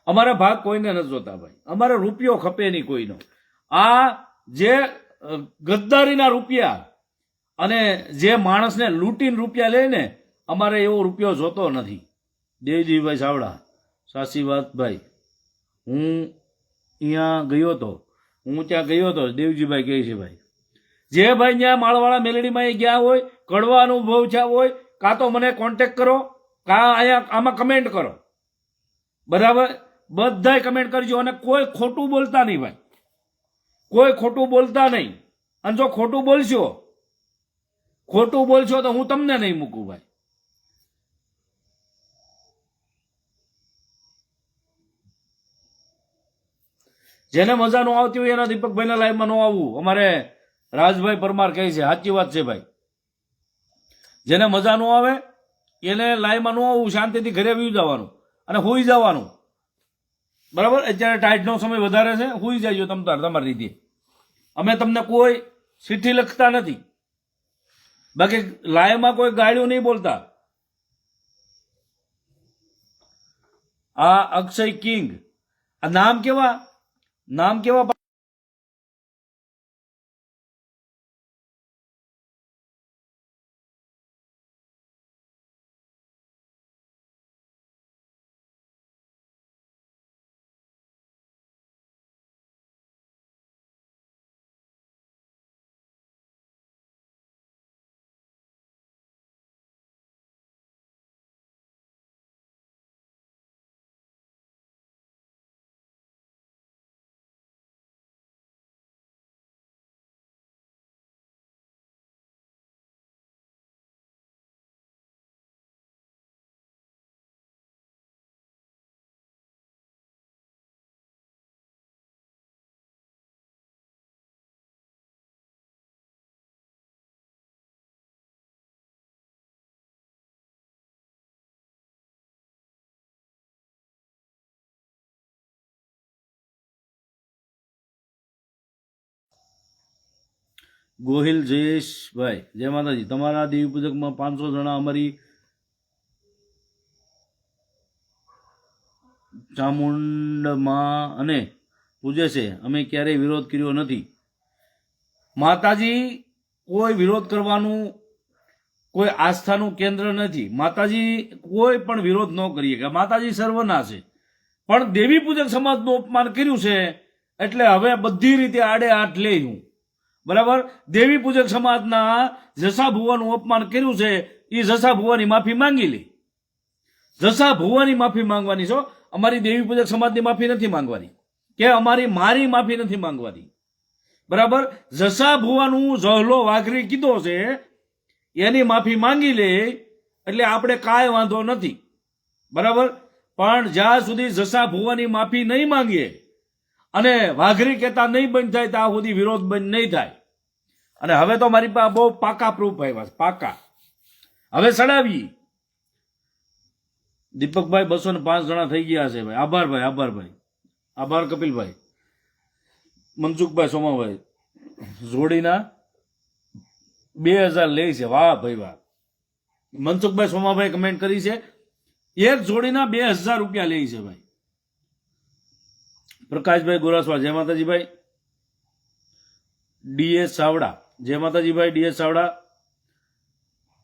અમારા ભાગ કોઈને નથી જોતા ભાઈ. અમારે રૂપિયો ખપે નહીં કોઈનો. આ જે ગદ્દારીના રૂપિયા અને જે માણસને લૂંટીને રૂપિયા લે ને અમારે એવો રૂપિયો જોતો નથી. દેવજીભાઈ ચાવડા સાચી વાત ભાઈ. હું ત્યાં ગયો હતો દેવજીભાઈ કહે છે ભાઈ. જે ભાઈ ત્યાં માળવાળા મેલડીમાં ગયા હોય, કડવા અનુભવ થયા હોય, કાં તો મને કોન્ટેક્ટ કરો અહીંયા આમાં કમેન્ટ કરો, બરાબર? બધાય કમેન્ટ કરજો અને કોઈ ખોટું બોલતા નહીં ભાઈ, કોઈ ખોટું બોલતા નહીં. અને જો ખોટું બોલશો તો હું તમને નહીં મૂકું ભાઈ. જેને મજા ન આવતી હોય એના દીપકભાઈના લાઈવમાં ન આવવું. અમારે રાજભાઈ પરમાર કહે છે, સાચી વાત છે ભાઈ. જેને મજા ન આવે એને લાઈવમાં ન આવવું, શાંતિથી ઘરે વી જવાનું અને હોઈ જવાનું, બરાબર? અત્યારે ટાઈટનો સમય વધારે છે, હોઈ જાય તમારી રીતે. અમે તમને કોઈ ચિઠ્ઠી લખતા નથી, બાકી લાઈવમાં કોઈ ગાળ્યું નહીં બોલતા. આ અક્ષય કિંગ, આ નામ કેવા ગોહિલ જયેશભાઈ, જય માતાજી. તમારા દેવી પૂજકમાં 500 જણા અમારી ચામુંડમાં અને પૂજે છે. અમે ક્યારેય વિરોધ કર્યો નથી. માતાજી કોઈ વિરોધ કરવાનું કોઈ આસ્થાનું કેન્દ્ર નથી. માતાજી કોઈ પણ વિરોધ ન કરીએ કે માતાજી સર્વના છે. પણ દેવી પૂજક સમાજનું અપમાન કર્યું છે એટલે હવે બધી રીતે આડે હાથ લે હું, બરાબર? દેવી પૂજક સમાજના જસા ભુવાનું અપમાન કર્યું છે, એ જસા ભુવાની માફી માંગી લે. જસા ભુવાની માફી માંગવાની છો, અમારી દેવી પૂજક સમાજની માફી નથી માંગવાની કે મારી માફી નથી માંગવાની, બરાબર? જસા ભુવાનું જહલો વાઘરી કીધો છે એની માફી માંગી લે એટલે આપણે કાંઈ વાંધો નથી, બરાબર? પણ જ્યાં સુધી જસા ભુવાની માફી નહીં માંગીએ અને વાઘરી કહેતા નહીં બંધ થાય ત્યાં સુધી વિરોધ બંધ નહીં થાય. અને હવે તો મારી પાસે બહુ પાકા પ્રૂફ આવ્યા છે, પાકા. હવે સડાવી. દીપકભાઈ 205 જણા થઈ ગયા છે ભાઈ. આભાર ભાઈ, આભાર કપિલભાઈ, મનસુખભાઈ, સોમાભાઈ. જોડીના 2000 લે છે. વાહ ભાઈ વાહ. મનસુખભાઈ સોમાભાઈ કમેન્ટ કરી છે, એક જોડીના 2000 રૂપિયા લે છે ભાઈ. પ્રકાશભાઈ ગોરાસવા, જય માતાજી ભાઈ. ડીએસ સાવડા, જય માતાજી ભાઈ. ડીએસ સાવડા.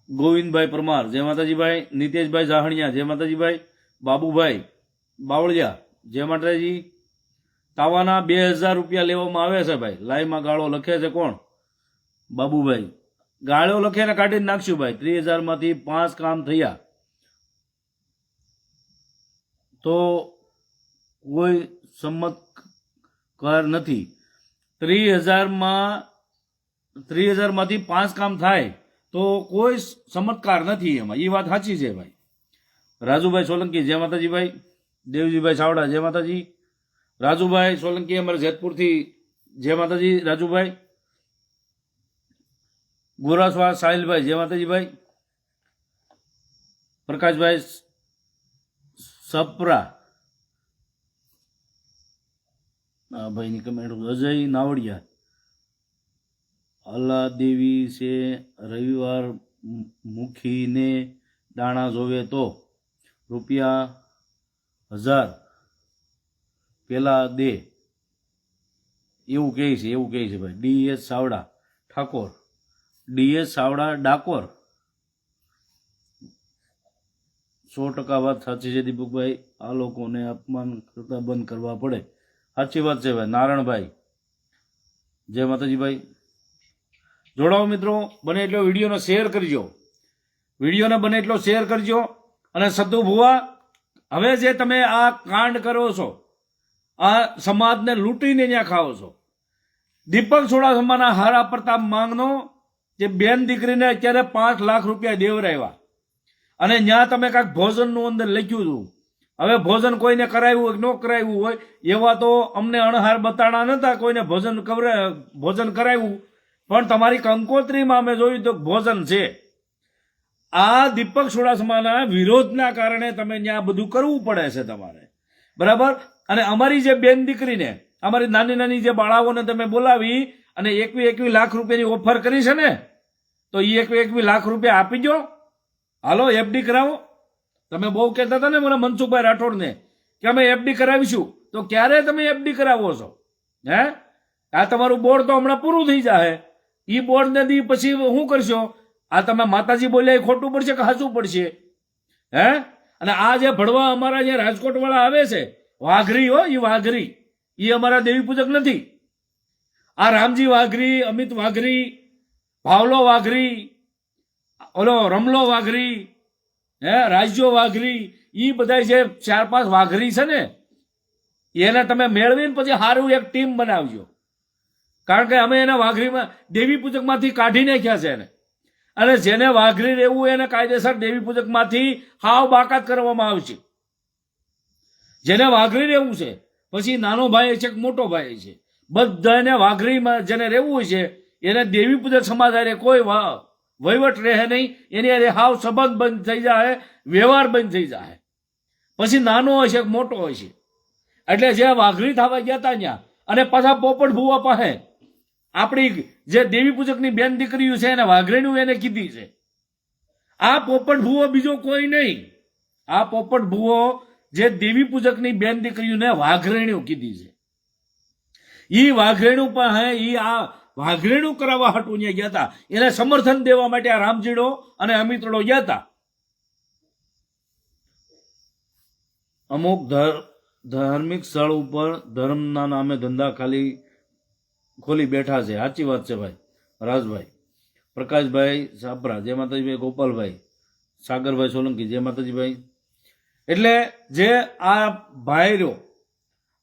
ગોવિંદભાઈ પરમાર, જય માતાજી ભાઈ. નીતેશભાઈ જાહણિયા, જય માતાજી ભાઈ. બાબુભાઈ બાવળિયા, જય માતાજી. તાવાના 2000 રૂપિયા લેવામાં આવે છે ભાઈ. લાઈવમાં ગાળો લખે છે કોણ? બાબુભાઈ. ગાળો લખે ને કાઢીને નાખશું ભાઈ. 30,000 માંથી 5 કામ થયા તો કોઈ ચમત્કાર નથી. 30,000 માંથી 5 કામ થાય તો કોઈ ચમત્કાર નથી એમાં. એ વાત સાચી છે ભાઈ. રાજુભાઈ સોલંકી, જય માતાજી ભાઈ. દેવજીભાઈ ચાવડા, જય માતાજી. રાજુભાઈ સોલંકી અમારે જેતપુરથી, જય માતાજી રાજુભાઈ. ગોરાસવા સાહિલભાઈ, જય માતાજી ભાઈ. પ્રકાશભાઈ સપરા, ભાઈની કમેન્ટ. અજય નાવડિયા, અલ્લા દેવી છે રવિવાર મુખીને દાણા જોવે તો ₹1000 પેલા દે, એવું કહે છે ભાઈ. DS Savda Thakor, DS Savda Dakor. 100% વાત સાચી છે દીપકભાઈ. આ લોકોને અપમાન કરતા બંધ કરવા પડે. સાચી વાત છે ભાઈ. નારાયણભાઈ, જય માતાજી ભાઈ. જોડાઓ મિત્રો, બને એટલો વિડીયોને શેર કરજો. વિડીયોને બને એટલો શેર કરજો અને સતુ ભુવા, હવે જે તમે આ કાંડ કરો છો, આ સમાજને લૂંટીને ત્યાં ખાઓ છો. દીપક ચુડાસમાના હારા પ્રતાપ માંગનો જે બેન દીકરીને અત્યારે 5 લાખ રૂપિયા દેવરાવ્યા, અને ત્યાં તમે કાંઈક ભોજનનું અંદર લખ્યું હતું. હવે ભોજન કોઈને કરાવ્યું હોય કે ન કરાવ્યું હોય, એવા તો અમને અણહાર બતાડા નતા. કોઈને ભોજન કરાવ્યું, પણ તમારી કંકોત્રીમાં અમે જોયું તો ભોજન છે. આ દીપક ચુડાસમાના વિરોધના કારણે તમે ત્યાં બધું કરવું પડે છે તમારે, બરાબર. અને અમારી જે બેન દીકરીને, અમારી નાની નાની જે બાળાઓને તમે બોલાવી અને 21 લાખ રૂપિયાની ઓફર કરી છે ને, તો એ 21 લાખ રૂપિયા આપી દો. હાલો એફડી કરાવો. તમે બહુ કહેતા હતા ને મને મનસુખભાઈ રાઠોડને કે અમે એફડી કરાવીશું, તો ક્યારે તમે એફડી કરાવો છો? હે, આ તમારું બોર્ડ તો હમણાં પૂરું થઈ જાય. એ બોર્ડને દી પછી શું કરશો? આ તમે માતાજી બોલ્યા એ ખોટું પડશે કે સાચું પડશે? હે, અને આ જે ભણવા અમારા જે રાજકોટ વાળા આવે છે, વાઘરી હો, એ વાઘરી, એ અમારા દેવી પૂજક નથી. આ રામજી વાઘરી, અમિત વાઘરી, ભાવલો વાઘરી, ઓલો રમલો વાઘરી, હે, રાજ્યો વાઘરી, એ બધા જે 4-5 વાઘરી છે ને, એને તમે મેળવીને પછી સારું એક ટીમ બનાવજો. કારણ કે અમે એને વાઘરીમાં દેવી પૂજકમાંથી કાઢી નાખ્યા છે એને. અને જેને વાઘરી રહેવું એને કાયદેસર દેવી પૂજકમાંથી હાવ બાકાત કરવામાં આવશે. જેને વાઘરી રહેવું છે, પછી નાનો ભાઈ છે કે મોટો ભાઈ છે, બધાને વાઘરીમાં જેને રહેવું હોય છે એને દેવી પૂજક સમાજ હારે કોઈ વહીવટ રહે નહીં. એની હારે હાવ સંબંધ બંધ થઈ જાય, વ્યવહાર બંધ થઈ જાય. પછી નાનો હોય છે કે મોટો હોય છે. એટલે જે વાઘરી થવા ગયા હતા ત્યાં, અને પાછા પોપટ ભુવા પાસે આપણી જે દેવી પૂજકની બેન દીકરીઓ છે એને વાઘરીનું એને કીધી છે. આ પોપટ ભુવો બીજો કોઈ નહીં. આ પોપટ ભુવો જે દેવી પૂજકની બેન દીકરીઓને વાઘરેણું કીધી છે. ઈ વાઘરેણું પણ ઈ આ વાઘરેણું કરાવવા હાટું ત્યાં ગયા હતા. એને સમર્થન દેવા માટે આ રામજીડો અને અમિતડો ગયા હતા. અમુક ધાર્મિક સ્થળ ઉપર ધર્મના નામે ધંધા ખાલી ખોલી બેઠા છે. સાચી વાત છે ભાઈ રાજભાઈ. પ્રકાશભાઈ સાપરા, જય માતાજીભાઈ. ગોપાલભાઈ, સાગરભાઈ સોલંકી, જય માતાજીભાઈ. એટલે જે આ ભાઈ રહ્યો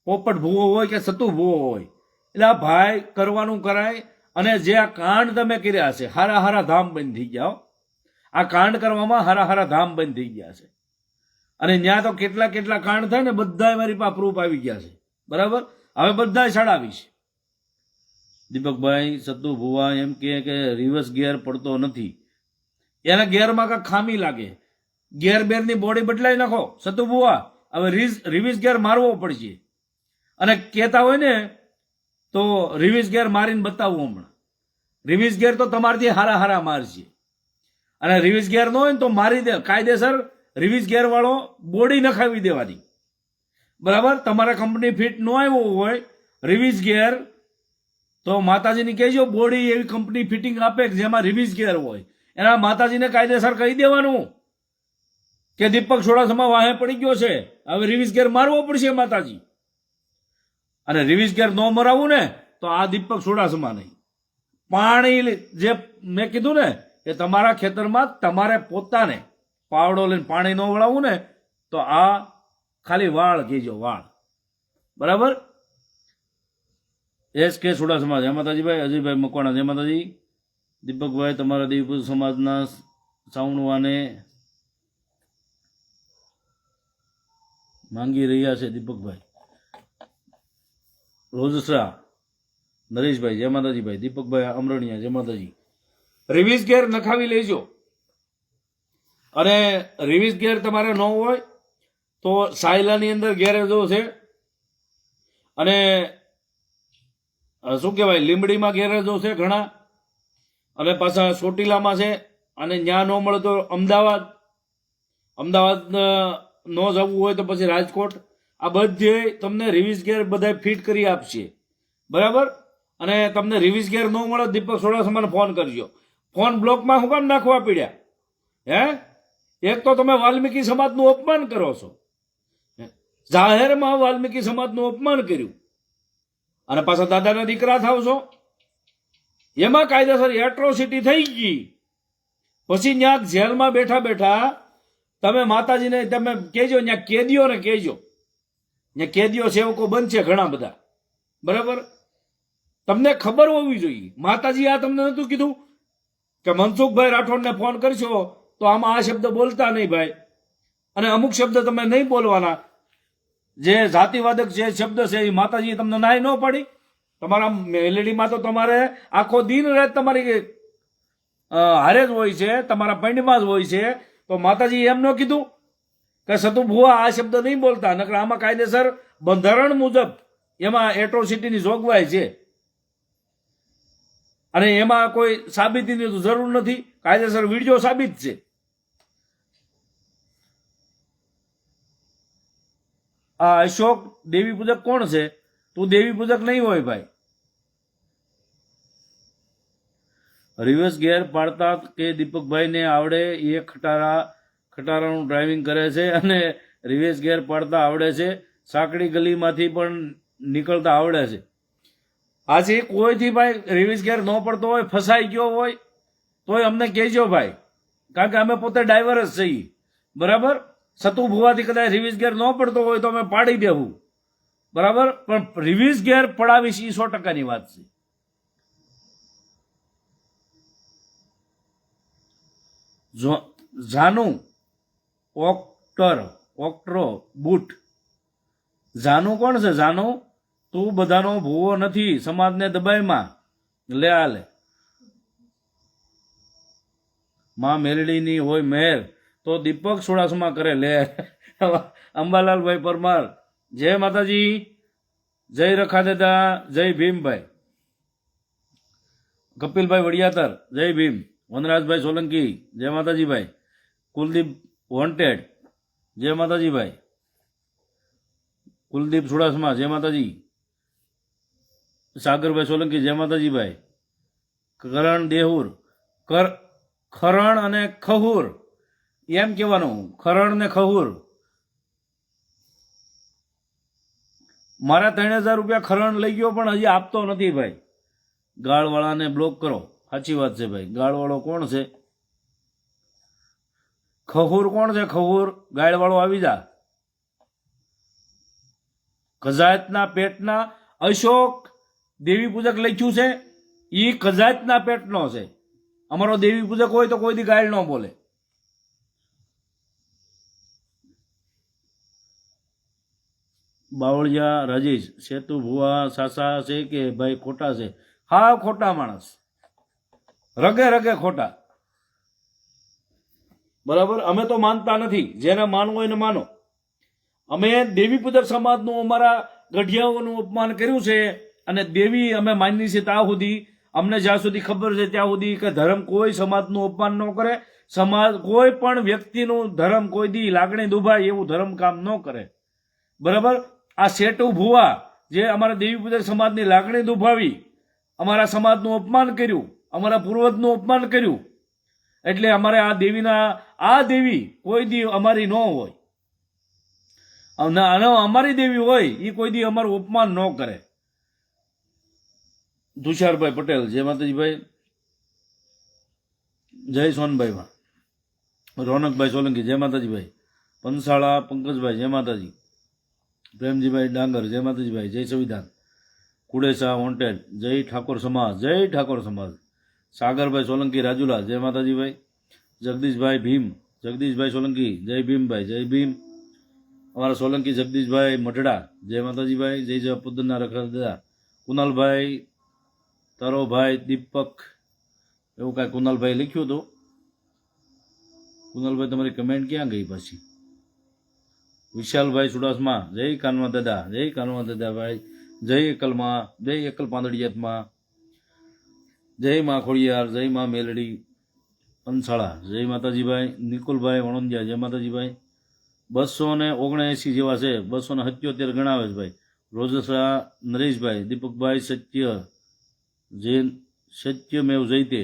પોપટ ભૂવો હોય કે સતુ ભૂવો હોય, એટલે આ ભાઈ કરવાનું કરાય. અને જે આ કાંડ તમે કર્યા છે, હારા હારા ધામ બંધ થઈ ગયા. આ કાંડ કરવામાં હારા હારા ધામ બંધ થઈ ગયા છે. અને ત્યાં તો કેટલા કેટલા કાંડ થાય ને, બધા મારી પાસે પ્રૂફ આવી ગયા છે, બરાબર. હવે બધા ચડાવીશ. દીપકભાઈ, સતુ ભુવા એમ કે રિવર્સ ગિયર પડતો નથી, એના ગિયરમાં કાંઈક ખામી લાગે, ગિયર બેરની બોડી બદલાઈ નાખો સતુ ભુવા. હવે રિવર્સ ગિયર મારવો પડશે. અને કહેતા હોય ને તો રિવર્સ ગિયર મારીને બતાવવું હમણાં. રિવર્સ ગિયર તો તમારથી હારા હારા મારશે. અને રિવર્સ ગિયર ન હોય ને તો મારી દે કાયદેસર. રિવર્સ ગિયર વાળો બોડી નખાવી દેવાની, બરાબર. તમારા કંપની ફિટ ન આવ્યો હોય રિવર્સ ગિયર, તો માતાજીને કહેજો બોડી એવી કંપની ફિટિંગ આપે કે જેમાં રિવર્સ ગિયર હોય. એના માતાજીને કાયદેસર કહી દેવાનું કે દીપક ચુડાસમા વાહે પડી ગયો છે, હવે રિવર્સ ગિયર મારવો પડશે માતાજી. અને રિવર્સ ગિયર ન મરાવું ને તો આ દીપક ચુડાસમા નહીં. પાણી જે મેં કીધું ને એ તમારા ખેતરમાં તમારે પોતાને પાવડો લઈને પાણી ન વળાવવું ને તો આ ખાલી વાળ કહેજો, વાળ, બરાબર. એસ કે ચુડાસમા, જય માતાજીભાઈ. અજયભાઈ મકવાણા, જય માતાજી. દીપકભાઈ, તમારા દેવી સમાજના સાવણવાને માંગી રહ્યા છે. દીપકભાઈ રોજસરા, નરેશભાઈ, જય માતાજીભાઈ. દીપકભાઈ અમરણિયા, જય માતાજી. રિવર્સ ગિયર નખાવી લેજો. અને રિવર્સ ગિયર તમારે ન હોય તો સાયલાની અંદર ગેરેજો છે, અને શું કહેવાય લીંબડીમાં ગેરેજો છે ઘણા, અને પાછા ચોટીલામાં છે. અને ત્યાં ન મળે તો અમદાવાદ ન જવું હોય તો પછી રાજકોટ. આ બધે તમને રિવર્સ ગિયર બધા ફિટ કરી આપશે, બરાબર. અને તમને રિવર્સ ગિયર ન મળે દીપક ચુડાસમાને ફોન કરજો. ફોન બ્લોકમાં શું કામ નાખવા પડ્યા? હે, એક તો તમે વાલ્મીકી સમાજનું અપમાન કરો છો, જાહેરમાં વાલ્મીકી સમાજનું અપમાન કર્યું, અને પાછા દાદાના દીકરા થાવ છો. એમાં કાયદેસર એટ્રોસિટી થઈ ગઈ. પછી ત્યાં જેલમાં બેઠા બેઠા તમે માતાજીને તમે કહેજો, ત્યાં કેદીઓને કહેજો, ત્યાં કેદીઓ સેવકો બનશે ઘણા બધા, બરાબર? તમને ખબર હોવી જોઈએ. માતાજી આ તમને નતું કીધું કે મનસુખભાઈ રાઠોડને ફોન કરશો તો આમાં આ શબ્દ બોલતા નહીં ભાઈ, અને અમુક શબ્દ તમે નહીં બોલવાના. જે જાતિવાદક જે શબ્દ છે એ માતાજી તમને નાય ન પાડી. તમારા મેલેડીમાં તો તમારે આખો દિન રાત તમારી હારે જ હોય છે, તમારા પૈંડમાં જ હોય છે. તો માતાજી એમ ન કીધું કે સતુ ભુવા આ શબ્દ નહીં બોલતા, નકર આમાં કાયદેસર બંધારણ મુજબ એમાં એટ્રોસિટીની જોગવાઈ છે, અને એમાં કોઈ સાબિતીની તો જરૂર નથી, કાયદેસર વિડીયો સાબિત છે. આ અશોક દેવી પૂજક કોણ છે? તું દેવી પૂજક નહીં હોય ભાઈ. રિવર્સ ગેર પાડતા કે દીપકભાઈને આવડે, એ ખટારાનું ડ્રાઇવિંગ કરે છે અને રિવર્સ ગેર પાડતા આવડે છે, સાંકડી ગલીમાંથી પણ નીકળતા આવડે છે. આજે કોઈથી ભાઈ રિવર્સ ગેર ન પડતો હોય, ફસાઈ ગયો હોય તોય અમને કહેજો ભાઈ, કારણ કે અમે પોતે ડ્રાઈવર જ છીએ, બરાબર? સતુ ભુવાથી કદાચ રિવર્સ ગેર ન પડતો હોય તો અમે પાડી દેવું, બરાબર? પણ રિવર્સ ગેર પડાવીશ એ 100%ની વાત છે. જાનુ ઓક્ટરો બુટ. જાનુ કોણ છે? જાનુ તું બધાનો ભૂવો નથી, સમાજને દબાઈમાં લે આલે. માં મેલડીની હોય મહેર તો દીપક સુડાસમાં કરે લે. અંબાલાલભાઈ પરમાર, જય માતાજી, જય રખા દાદા, જય ભીમભાઈ. કપિલભાઈ વડિયાતર, જય ભીમ. વનરાજભાઈ સોલંકી, જય માતાજી ભાઈ. કુલદીપ વોન્ટેડ, જય માતાજી ભાઈ. કુલદીપ સુડાસમા, જય માતાજી. સાગરભાઈ સોલંકી, જય માતાજી ભાઈ. કરણ દેહુર, ખરણ અને ખહુર એમ કહેવાનું, ખરણ ને ખહુર. મારા 3000 રૂપિયા ખરણ લઈ ગયો પણ હજી આપતો નથી ભાઈ. ગાળવાળાને બ્લોક કરો. સાચી વાત છે ભાઈ. ગાળવાળો કોણ છે? ખહુર કોણ છે? ખહુર ગાળવાળો આવી જા. કજાયતના પેટના અશોક દેવી પૂજક લખ્યું છે, એ કજાયતના પેટનો છે. અમારો દેવી પૂજક હોય તો કોઈ દી ગાળ ન બોલે. બાવળિયા રાજેશ, સેતુ ભુવા સાસા છે કે ભાઈ ખોટા છે? હા, ખોટા માણસ, રગે રગે ખોટા, બરાબર? અમે તો માનતા નથી, જેને માનવું એને માનો. અમે દેવી પૂજક સમાજનું અમારા ગઢિયાઓનું અપમાન કર્યું છે, અને દેવી અમે માનીએ છીએ ત્યાં સુધી, અમને જ્યાં સુધી ખબર છે ત્યાં સુધી, કે ધર્મ કોઈ સમાજનું અપમાન ન કરે. સમાજ કોઈ પણ વ્યક્તિનું ધર્મ કોઈ દી લાગણી દુભાય એવું ધર્મ કામ ન કરે, બરાબર? આ સેટુ ભુવા જે અમારા દેવી પૂજક સમાજની લાગણી દુભાવી, અમારા સમાજનું અપમાન કર્યું, અમારા પૂર્વજનું અપમાન કર્યું, એટલે અમારે આ દેવી કોઈ દી અમારી ન હોય, અમારી દેવી હોય એ કોઈ દી અમારું અપમાન ન કરે. તુષારભાઈ પટેલ, જય માતાજી ભાઈ. જય સોનભાઈ. રોનકભાઈ સોલંકી, જય માતાજી ભાઈ. પંસાળા પંકજભાઈ, જય માતાજી. પ્રેમજીભાઈ ડાંગર, જય માતાજી ભાઈ. જય સંવિધાન. કુડેસા વોન્ટેડ, જય ઠાકોર સમાજ, જય ઠાકોર સમાજ. સાગરભાઈ સોલંકી રાજુલા, જય માતાજી ભાઈ. જગદીશભાઈ ભીમ, જગદીશભાઈ સોલંકી, જય ભીમભાઈ, જય ભીમ. અમારા સોલંકી જગદીશભાઈ મઢડા, જય માતાજી ભાઈ. જય જય પુદરના રખા દાદા. કુનાલભાઈ, તારો ભાઈ દીપક, એવું કાંઈ કુનાલભાઈ લખ્યું હતું. કુનાલભાઈ તમારી કમેન્ટ ક્યાં ગઈ પાછી? વિશાલભાઈ સુડાસમા, જય કાનવા દાદા, જય કાનવા દાદા ભાઈ. જય એકલમાં, જય એકલ પાંદડિયાતમાં, જય માં ખોડિયાર, જય માં મેલડી. પંસાળા, જય માતાજી ભાઈ. નિકુલભાઈ વણોંદિયા, જય માતાજી ભાઈ. 279 જેવા છે, 277 ગણાવે છે ભાઈ. રોજસા નરેશભાઈ, દીપકભાઈ સત્યમેવ જયતે.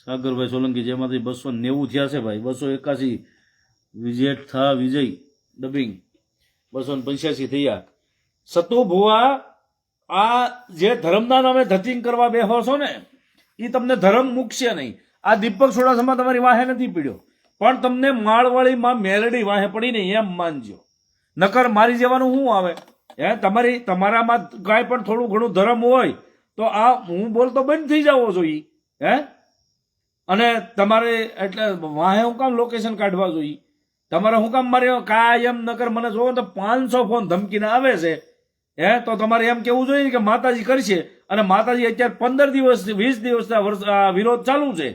સાગરભાઈ સોલંકી, જય માતાજી. 290 થયા છે ભાઈ. 281 વિજેટ થા વિજય ડબિંગ. 285 થયા. સતુ ભુવા, આ જે ધર્મના નામે ધતિંગ કરવા બેહો છો ને, એ તમને ધર્મ મૂકશે નહીં. આ દીપક સોડાસમાં તમારી વાહે નથી પીડ્યો, પણ તમને માળવાળીમાં મેલડી વાહે પડીને એમ માનજો, નકર મારી જવાનું શું આવે? તમારામાં કાંઈ પણ થોડું ઘણું ધર્મ હોય તો આ હું બોલતો બંધ થઈ જવો જોઈએ. અને તમારે એટલે વાહે હું કામ લોકેશન કાઢવા જોઈએ? તમારે હું કામ મારે કાયમ નકર મને જોવો તો 500 ફોન ધમકીને આવે છે. તો તમારે એમ કેવું જોઈએ કે માતાજી કરશે, અને માતાજી અત્યારે 15 દિવસ 20 દિવસના વિરોધ ચાલુ છે.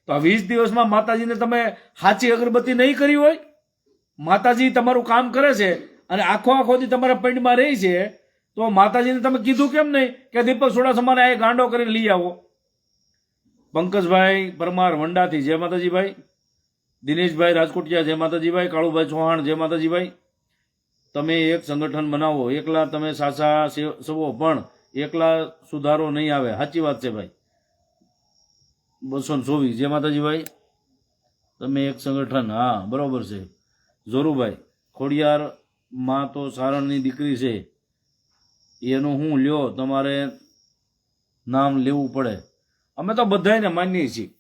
તો આ 20 દિવસમાં માતાજીને તમે સાચી અગરબત્તી નહીં કરી હોય? માતાજી તમારું કામ કરે છે અને આખો દી તમારા પંડમાં રહી છે, તો માતાજીને તમે કીધું કેમ નહીં કે દીપક સોડાસમાને આ ગાંડો કરીને લઈ આવો? પંકજભાઈ પરમાર વંડાથી જય માતાજી ભાઈ, દિનેશભાઈ રાજકોટિયા જય માતાજી ભાઈ, કાળુભાઈ ચૌહાણ જય માતાજી ભાઈ. તમે એક સંગઠન બનાવો, એકલા તમે સાસા સવો પણ એકલા સુધારો નહીં આવે. સાચી વાત છે ભાઈ. 224 જય માતાજી ભાઈ. તમે એક સંગઠન, હા બરોબર છે. જોરુભાઈ ખોડિયાર માં તો સારણની દીકરી છે, એનું હું લ્યો તમારે નામ લેવું પડે. અમે તો બધાને માનીએ છીએ.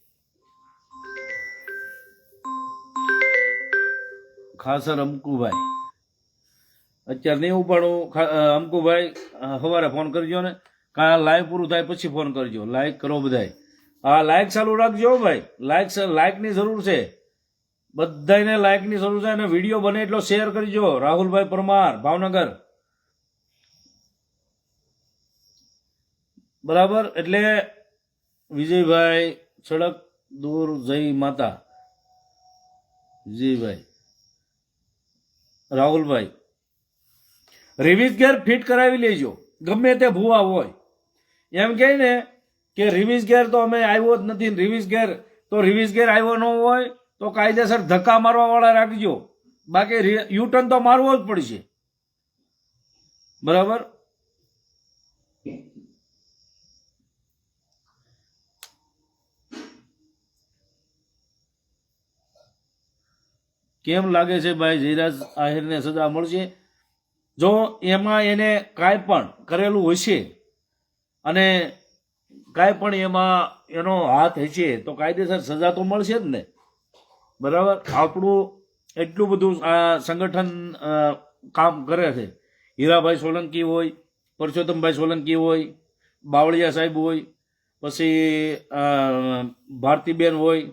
ખાસર અમકુભાઈ અત્યારે નહીં ઉપાડું. અમકુભાઈ સવારે ફોન કરજો ને, કાં લાઈવ પૂરું થાય પછી ફોન કરજો. લાઈક કરો બધાય. હા લાઈક ચાલુ રાખજો ભાઈ. લાઈકની જરૂર છે, બધાને લાઈકની જરૂર છે. અને વિડીયો બને એટલો શેર કરજો. રાહુલભાઈ પરમાર ભાવનગર, બરાબર. એટલે વિજયભાઈ સડક દૂર જય માતા, વિજયભાઈ રાહુલભાઈ રિવીઝ ગેર ફિટ કરાવી લેજો, ગમે તે ભૂવા હોય. એમ કહે ને કે રિવીઝ ગેર તો અમે આવ્યો જ નથી, રિવીઝ ગેર આવ્યો ન હોય તો કાયદેસર ધક્કા મારવા વાળા રાખજો, બાકી યુટર્ન તો મારવો જ પડશે. બરાબર. કેમ લાગે છે ભાઈ જયરાજ આહિરને સજા મળશે? જો એમાં એને કાંઈ પણ કરેલું હશે અને કાંઈ પણ એમાં એનો હાથ હશે તો કાયદેસર સજા તો મળશે જ ને. બરાબર. આપણું એટલું બધું આ સંગઠન કામ કરે છે. હીરાભાઈ સોલંકી હોય, પરસોત્તમભાઈ સોલંકી હોય, બાવળિયા સાહેબ હોય, પછી ભારતીબેન હોય,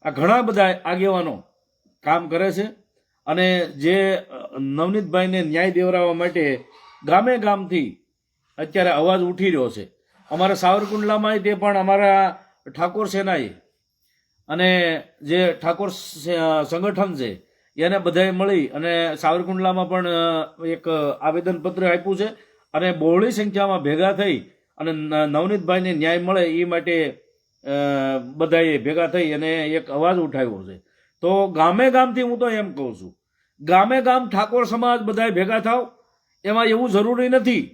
આ ઘણા બધા આગેવાનો કામ કરે છે. અને જે નવનીતભાઈને ન્યાય દેવડાવવા માટે ગામે ગામથી અત્યારે અવાજ ઉઠી રહ્યો છે. અમારા સાવરકુંડલામાં તે પણ અમારા ઠાકોર સેનાએ અને જે ઠાકોર સંગઠન છે એને બધાએ મળી અને સાવરકુંડલામાં પણ એક આવેદનપત્ર આપ્યું છે. અને બહોળી સંખ્યામાં ભેગા થઈ અને નવનીતભાઈને ન્યાય મળે એ માટે બધાએ ભેગા થઈ અને એક અવાજ ઉઠાવ્યો છે. તો ગામે ગામથી હું તો એમ કહું છું, ગામે ગામ ઠાકોર સમાજ બધાએ ભેગા થાવ. એમાં એવું જરૂરી નથી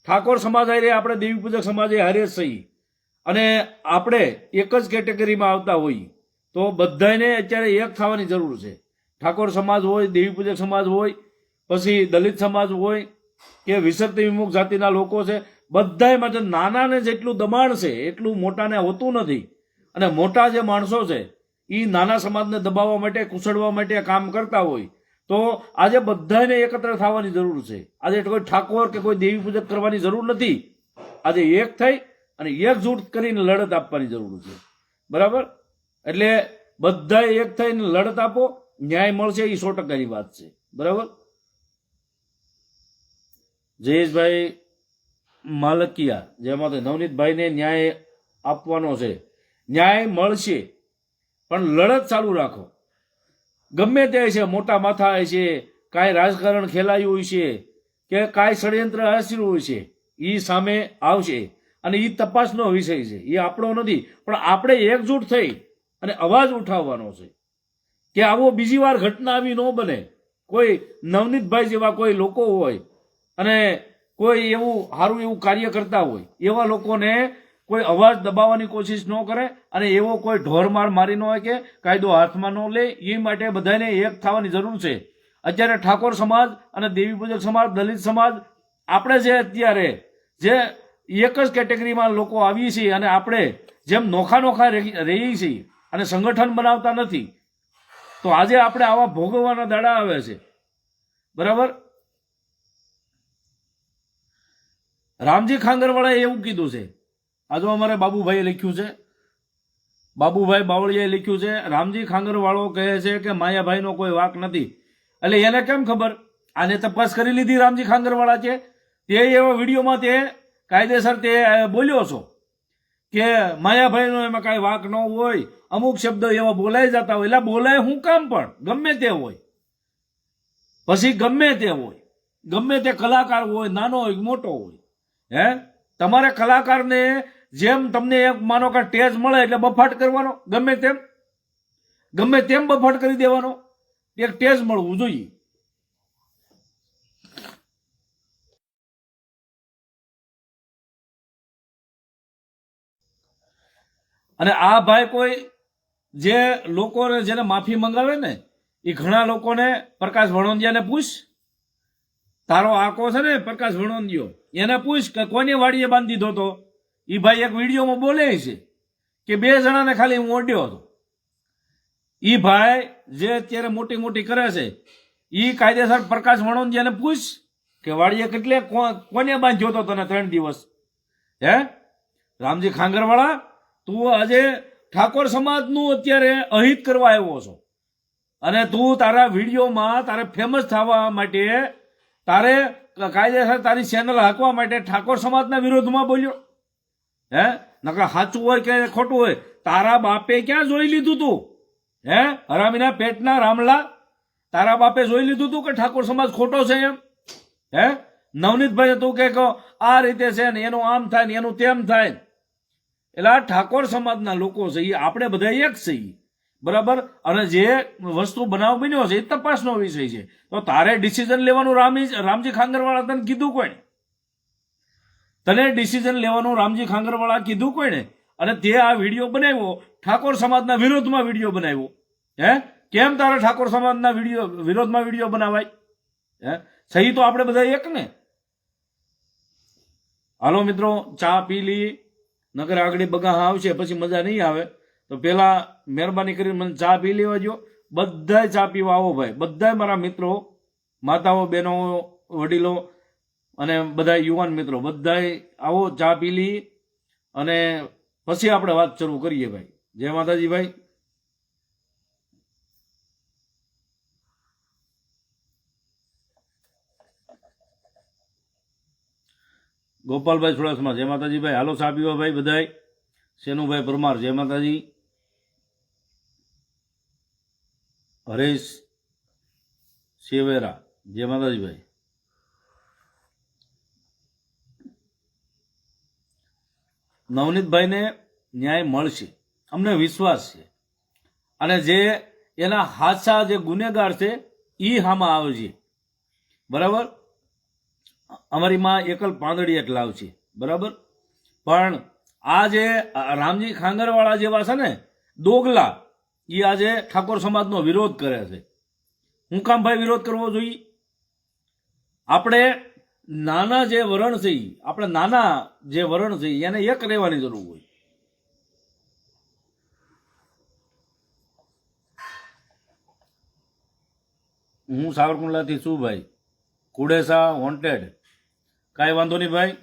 ઠાકોર સમાજ હારે આપણે દેવી પૂજક સમાજે હારે જ છીએ અને આપણે એક જ કેટેગરીમાં આવતા હોઈએ, તો બધાને અત્યારે એક થવાની જરૂર છે. ઠાકોર સમાજ હોય, દેવી પૂજક સમાજ હોય, પછી દલિત સમાજ હોય કે વિસર્તી વિમુખ જાતિના લોકો છે, બધાય માટે નાનાને જેટલું દબાણ છે એટલું મોટાને હોતું નથી. અને મોટા જે માણસો છે એ નાના સમાજને દબાવવા માટે, કુસડવા માટે કામ કરતા હોય, તો આજે બધાને એકત્ર થવાની જરૂર છે. આજે કોઈ ઠાકોર કે કોઈ દેવી પૂજક કરવાની જરૂર નથી. આજે એક થઈ અને એકજૂટ કરીને લડત આપવાની જરૂર છે. બરાબર. એટલે બધાએ એક થઈને લડત આપો, ન્યાય મળશે, એ 100%ની વાત છે. બરાબર. જયેશભાઈ માલકિયા જેમાં નવનીતભાઈને ન્યાય આપવાનો છે, ન્યાય મળશે, પણ લડત ચાલુ રાખો. ગમે તે છે, મોટા માથા છે, કાંઈ રાજકારણ ખેલાયું છે કે કાંઈ ષડયંત્ર આશર્યું હોય છે, એ સામે આવશે અને એ તપાસનો વિષય છે, એ આપણો નથી. પણ આપણે એકજૂટ થઈ અને અવાજ ઉઠાવવાનો છે કે આવો બીજી વાર ઘટના આવી ન બને. કોઈ નવનીતભાઈ જેવા કોઈ લોકો હોય અને કોઈ એવું સારું એવું કાર્ય કરતા હોય, એવા લોકોને કોઈ અવાજ દબાવવાની કોશિશ ન કરે અને એવો કોઈ ઢોરમાર મારી ન હોય કે કાયદો હાથમાં ન લે. એ માટે બધાને એક થવાની જરૂર છે. અત્યારે ઠાકોર સમાજ અને દેવી પૂજક સમાજ, દલિત સમાજ, આપણે જે અત્યારે જે એક જ કેટેગરીમાં લોકો આવીએ છીએ અને આપણે જેમ નોખા રહીએ છીએ અને સંગઠન બનાવતા નથી તો આજે આપણે આવા ભોગવવાના દાડા આવે છે, બરાબર. રામજી ખાંગરવાળાએ એવું કીધું છે, આ જો અમારે બાબુભાઈએ લખ્યું છે, બાબુભાઈ બાવળિયાએ લખ્યું છે, રામજી ખાંગરવાળો કહે છે કે માયાભાઈનો કોઈ વાંક નથી. એટલે એને કેમ ખબર? આને તપાસ કરી લીધી રામજી ખાંગરવાળા છે, તે એવા વિડીયોમાં તે કાયદેસર તે બોલ્યો છો કે માયાભાઈનો એમાં કાંઈ વાંક ન હોય, અમુક શબ્દો એવા બોલાઈ જતા હોય. એટલે બોલાય હું કામ પણ ગમે તે હોય, પછી ગમે તે હોય, ગમે તે કલાકાર હોય, નાનો હોય મોટો હોય, હે તમારે કલાકારને જેમ તમને એક માનો કે ટેજ મળે એટલે બફાટ કરવાનો, ગમે તેમ બફાટ કરી દેવાનો, એક ટેજ મળવું જોઈએ. અને આ ભાઈ કોઈ જે લોકોને જેને માફી મંગાવે ને એ ઘણા લોકોને પ્રકાશ વણોંદિયાને પૂછ, તારો આકો છે ને પ્રકાશ વણોંદિયો, એને પૂછ કે કોની વાડીએ બાંધી દીધો હતો. એ ભાઈ એક વિડીયોમાં બોલે છે કે 2 જણાને ખાલી હું ઓડ્યો હતો. એ ભાઈ જે અત્યારે મોટી મોટી કરે છે એ કાયદેસર પ્રકાશ વણોંદિયાને પૂછ કે વાડીએ કેટલે કોને બાંધ્યો હતો તને 3 દિવસ. હે રામજી ખાંગરવાળા, તું આજે ઠાકોર સમાજનું અત્યારે અહિત કરવા આવ્યો છો, અને તું તારા વિડીયોમાં તારે ફેમસ થવા માટે, તારે કાયદેસર તારી ચેનલ હાંકવા માટે ઠાકોર સમાજના વિરોધમાં બોલ્યો. હે નકર સાચું હોય કે ખોટું હોય, તારા બાપે ક્યાં જોઈ લીધું તું? હે હરામીના પેટના રામલા, તારા બાપે જોઈ લીધું તું કે ઠાકોર સમાજ ખોટો છે એમ? હે નવનીતભાઈ તું કે આ રીતે છે ને એનું આમ થાય ને એનું તેમ થાય. એટલે આ ઠાકોર સમાજના લોકો છે એ આપણે બધા એક છીએ, બરાબર. અને જે વસ્તુ બનાવ બન્યો છે એ તપાસનો વિષય છે. તો તારે ડિસિઝન લેવાનું રામજી ખાંગરવાળા તને કીધું કોઈને? તને ડિસિઝન લેવાનું રામજી ખાંગરવાળા કીધું કોઈને? અને તે આ વિડીયો બનાવ્યો ઠાકોર સમાજના વિરોધમાં વિડીયો બનાવ્યો. હે કેમ તારે ઠાકોર સમાજના વિરોધમાં વિડીયો બનાવાય? હે સહી તો આપણે બધા એક ને. હાલો મિત્રો, ચા પી લઈએ, નકર આગળ બગા આવશે પછી મજા નહીં આવે. તો પેલા મહેરબાની કરીને મને ચા પી લેવા જો. બધાય ચા પીવા આવો ભાઈ, બધાય મારા મિત્રો, માતાઓ, બહેનો, વડીલો અને બધા યુવાન મિત્રો બધાય આવો, ચા પી લઈએ અને પછી આપણે વાત શરૂ કરીએ ભાઈ. જય માતાજી ભાઈ. ગોપાલભાઈ સુડાસમા જય માતાજી ભાઈ. હાલો ચા પીવા ભાઈ બધાય. શેનુભાઈ પરમાર જય માતાજી. હરેશ સેવેરા જય માતાજી ભાઈ. નવનીતભાઈને ન્યાય મળશે, અમને વિશ્વાસ છે. અને જે એના હાચા જે ગુનેગાર છે એ હામાં આવશે, બરાબર. અમારી માં એકલ પાંદડી જ લાવશે, બરાબર. પણ આ જે રામજી ખાંગરવાળા જેવા છે ને દોગલા, એ આજે ઠાકોર સમાજનો વિરોધ કરે છે. હું કામ ભાઈ વિરોધ કરવો જોઈએ? આપણે નાના જે વરણ છે, આપણે નાના જે વરણ છે એને એક રહેવાની જરૂર હોય. હું સાવરકુંડલાથી છું ભાઈ. કુડેસા વોન્ટેડ, કાંઈ વાંધો નહીં ભાઈ.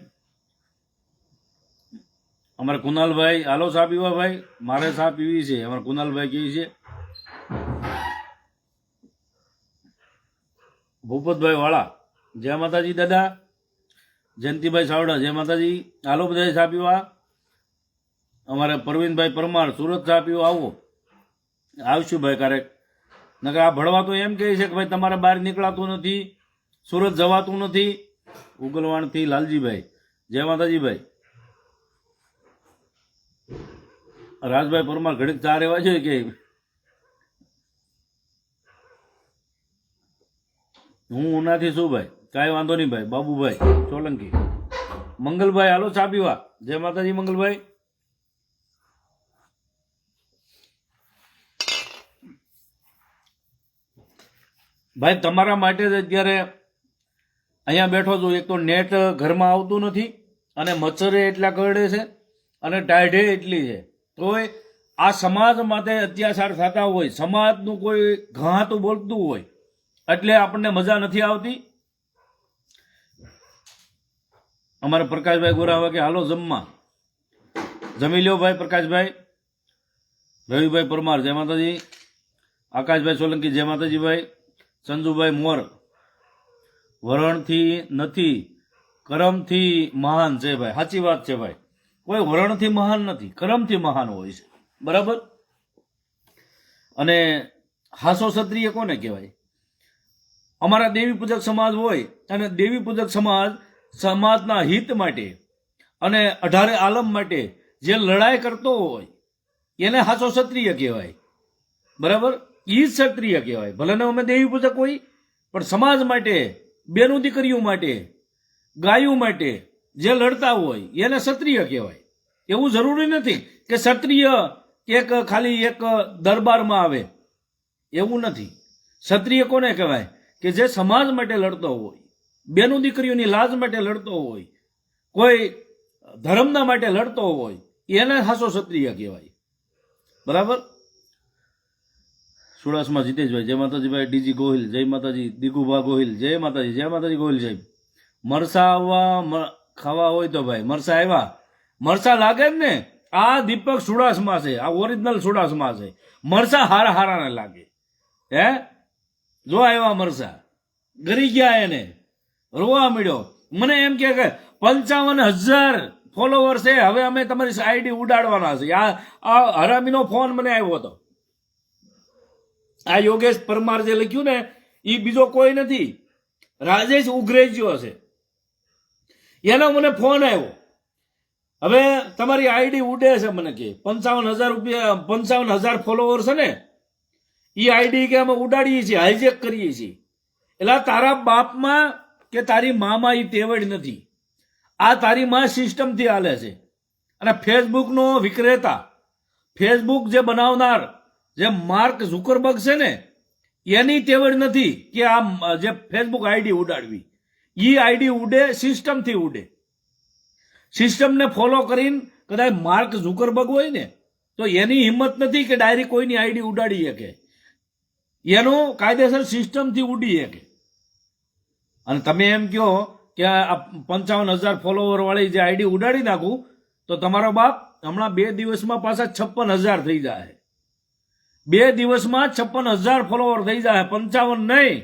અમારે કુનાલભાઈ હાલો ચા પીવા ભાઈ. મારે ચા પીવી છે, અમારે કુનાલભાઈ કેવી છે. ભૂપતભાઈ વાળા જય માતાજી દાદા. જયંતિભાઈ સાવડા જય માતાજી. હાલો બધા ચા પીવા. અમારે પરવીનભાઈ પરમાર સુરત ચા પીવા આવો. આવશું ભાઈ ક્યારેક. નકર આ ભણવા તો એમ કહે છે કે ભાઈ તમારે બહાર નીકળાતું નથી, સુરત જવાતું નથી. ઉગલવાણથી લાલજીભાઈ જય માતાજી ભાઈ. રાજભાઈ પરમાર ઘડીક ચા રહેવા જોઈએ કે? હું ઉનાથી છું ભાઈ, કાંઈ વાંધો નહીં ભાઈ. બાબુભાઈ સોલંકી. મંગલભાઈ હાલો ચા પીવા. જય માતાજી મંગલભાઈ. ભાઈ તમારા માટે જ અત્યારે અહીંયા બેઠો છું. એક તો નેટ ઘરમાં આવતું નથી અને મચ્છરે એટલા કરડે છે અને ટાઢે એટલી છે. તોય આ સમાજ માટે અત્યાચાર થતા હોય, સમાજનું કોઈ ઘાતું બોલતું હોય એટલે આપણને મજા નથી આવતી. અમારે પ્રકાશભાઈ ગોરાવા કે હાલો જમવા, જમી લ્યો ભાઈ પ્રકાશભાઈ. રવિભાઈ પરમાર જય માતાજી. આકાશભાઈ સોલંકી જય માતાજી ભાઈ. સંજુભાઈ મોર વરણથી નથી કરમથી મહાન છે ભાઈ. સાચી વાત છે ભાઈ, કોઈ વરણથી મહાન નથી, કરમથી મહાન હોય છે. બરાબર. અને હાસો ક્ષત્રિય કોને કહેવાય? અમારા દેવી પૂજક સમાજ હોય અને દેવી પૂજક સમાજના હિત માટે અને 18 આલમ માટે જે લડાઈ કરતો હોય એને હાસો ક્ષત્રિય કહેવાય. બરાબર, ઈ ક્ષત્રિય કહેવાય. ભલે ને અમે દેવી પૂજક હોય પણ સમાજ માટે, બેનું દીકરીઓ માટે, ગાયો માટે જે લડતા હોય એને ક્ષત્રિય કહેવાય. એવું જરૂરી નથી કે ક્ષત્રિય એક ખાલી એક દરબારમાં આવે, એવું નથી. ક્ષત્રિય કોને કહેવાય? કે જે સમાજ માટે લડતો હોય, બેનું દીકરીઓની લાજ માટે લડતો હોય, કોઈ ધર્મના માટે લડતો હોય, એને હાસો ક્ષત્રિય કહેવાય. બરાબર. સુડાસમાં જીતેશભાઈ જય માતાજી ભાઈ. ડીજી ગોહિલ જય માતાજી. દિગુભા ગોહિલ જય માતાજી. જય માતાજી ગોહિલ સાહેબ. મરસા આવવા ખાવા હોય તો ભાઈ મરસા આવ્યા, મરસા લાગે જ ને. આ દીપક સુડાસમાં છે, આ ઓરિજિનલ સુડાસમાં છે. મરસા હારા હારાને લાગે. હે જો આવ્યા મરસા, ગરી ગયા, એને રોવા મળ્યો. મને એમ કે 55,000 ફોલોવર છે, હવે અમે તમારી આઈડી ઉડાડવાના છે. આ હરામીનો ફોન મને આવ્યો હતો. આ યોગેશ પરમાર જે લખ્યું ને એ બીજો કોઈ નથી, રાજેશ ઉગ્રેજીઓ છે. એનો મને ફોન આવ્યો, હવે તમારી આઈડી ઉડે છે. મને કે 55,000 ફોલોવર છે ને, એ આઈડી કે અમે ઉડાડીએ છીએ, હાઈજેક કરીએ છીએ. એટલે તારા બાપમાં કે તારી મામાં એ તેવડ નથી. આ તારી માં સિસ્ટમથી હાલે છે. અને ફેસબુકનો વિક્રેતા, ફેસબુક જે બનાવનાર જે માર્ક ઝુકરબર્ગ છે ને, એની તેવડ નથી કે આ જે ફેસબુક આઈડી ઉડાડવી. એ આઈડી ઉડે, સિસ્ટમથી ઉડે. સિસ્ટમને ફોલો કરીને કદાચ માર્ક ઝુકરબર્ગ હોય ને તો એની હિંમત નથી કે ડાયરેક્ટ કોઈની આઈડી ઉડાડી શકે. એનું કાયદેસર સિસ્ટમથી ઉડી શકે. અને તમે એમ કહો કે આ 55,000 ફોલોવર વાળી જે આઈડી ઉડાડી નાખું તો તમારો બાપ હમણાં 2 દિવસમાં પાછા 56,000 થઈ જાય. 2 દિવસમાં 56,000 ફોલોવર થઈ જાય, 55 નહીં.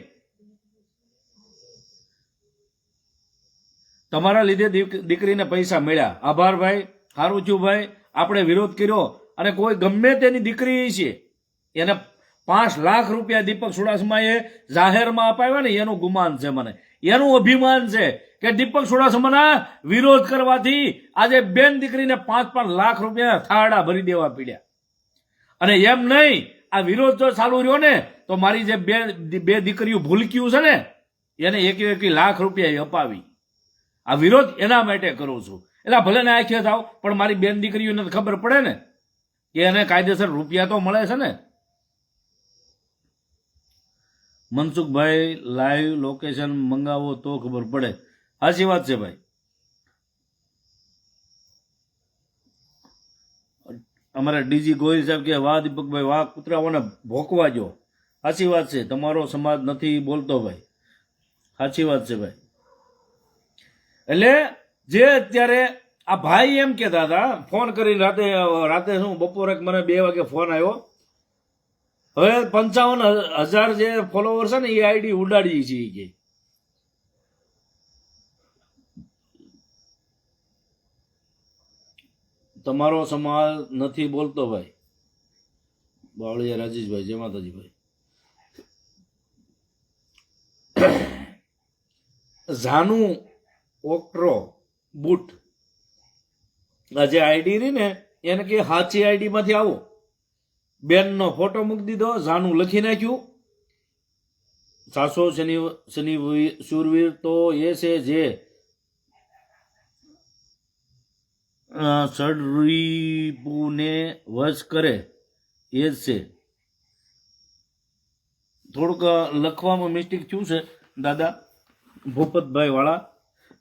તમારા લીધે દીકરીને પૈસા મળ્યા, આભાર ભાઈ, સારું થયું ભાઈ. આપણે વિરોધ કર્યો અને કોઈ ગમે તેની દીકરી છે એને 5 લાખ રૂપિયા દીપક સુડાસમાએ જાહેરમાં અપાવ્યા ને, એનું ગુમાન છે મને, એનું અભિમાન છે કે દીપક સુડાસમાના વિરોધ કરવાથી આજે બેન દીકરીને 5-5 લાખ રૂપિયા થાળા ભરી દેવા પડ્યા. અને એમ નહીં, આ વિરોધ જો ચાલુ રહ્યો ને તો મારી જે બે દીકરીઓ ભૂલક્યું છે ને એને 1 લાખ રૂપિયા અપાવી. આ વિરોધ એના માટે કરું છું. એટલે ભલે ને આખે થાવ પણ મારી બેન દીકરીઓને ખબર પડે ને કે એને કાયદેસર રૂપિયા તો મળે છે ને. મનસુખભાઈ લાઈવ લોકેશન મંગાવો તો ખબર પડે. સાચી વાત છે ભાઈ. અમારા ડીજી ગોહિલ સાહેબ કે વાહ દીપકભાઈ વાહ, કૂતરાઓને ભોંકવા જો. સાચી વાત છે, તમારો સમાજ નથી બોલતો ભાઈ. સાચી વાત છે ભાઈ. એટલે જે અત્યારે આ ભાઈ એમ કહેતા હતા, ફોન કરીને રાતે શું બપોરે મને 2 વાગે ફોન આવ્યો, હવે 55,000 જે ફોલોવર છે ને એ આઈડી ઉડાડી છે કે. તમારો સમાજ નથી બોલતો ભાઈ. બાવળિયા રાજેશભાઈ જય માતાજી ભાઈ. ઝાનુ ઓક્ટ્રો બુટ આ જે આઈડી રહી ને એને કે સાચી આઈડી માંથી આવો. બેનનો ફોટો મૂકી દીધો, ઝાનું લખી નાખ્યું. 700 શૂરવીર તો એ છે જે સડરીપુને વશ કરે એ જ છે. થોડુંક લખવામાં મિસ્ટેક થયું છે દાદા ભૂપતભાઈ વાળા.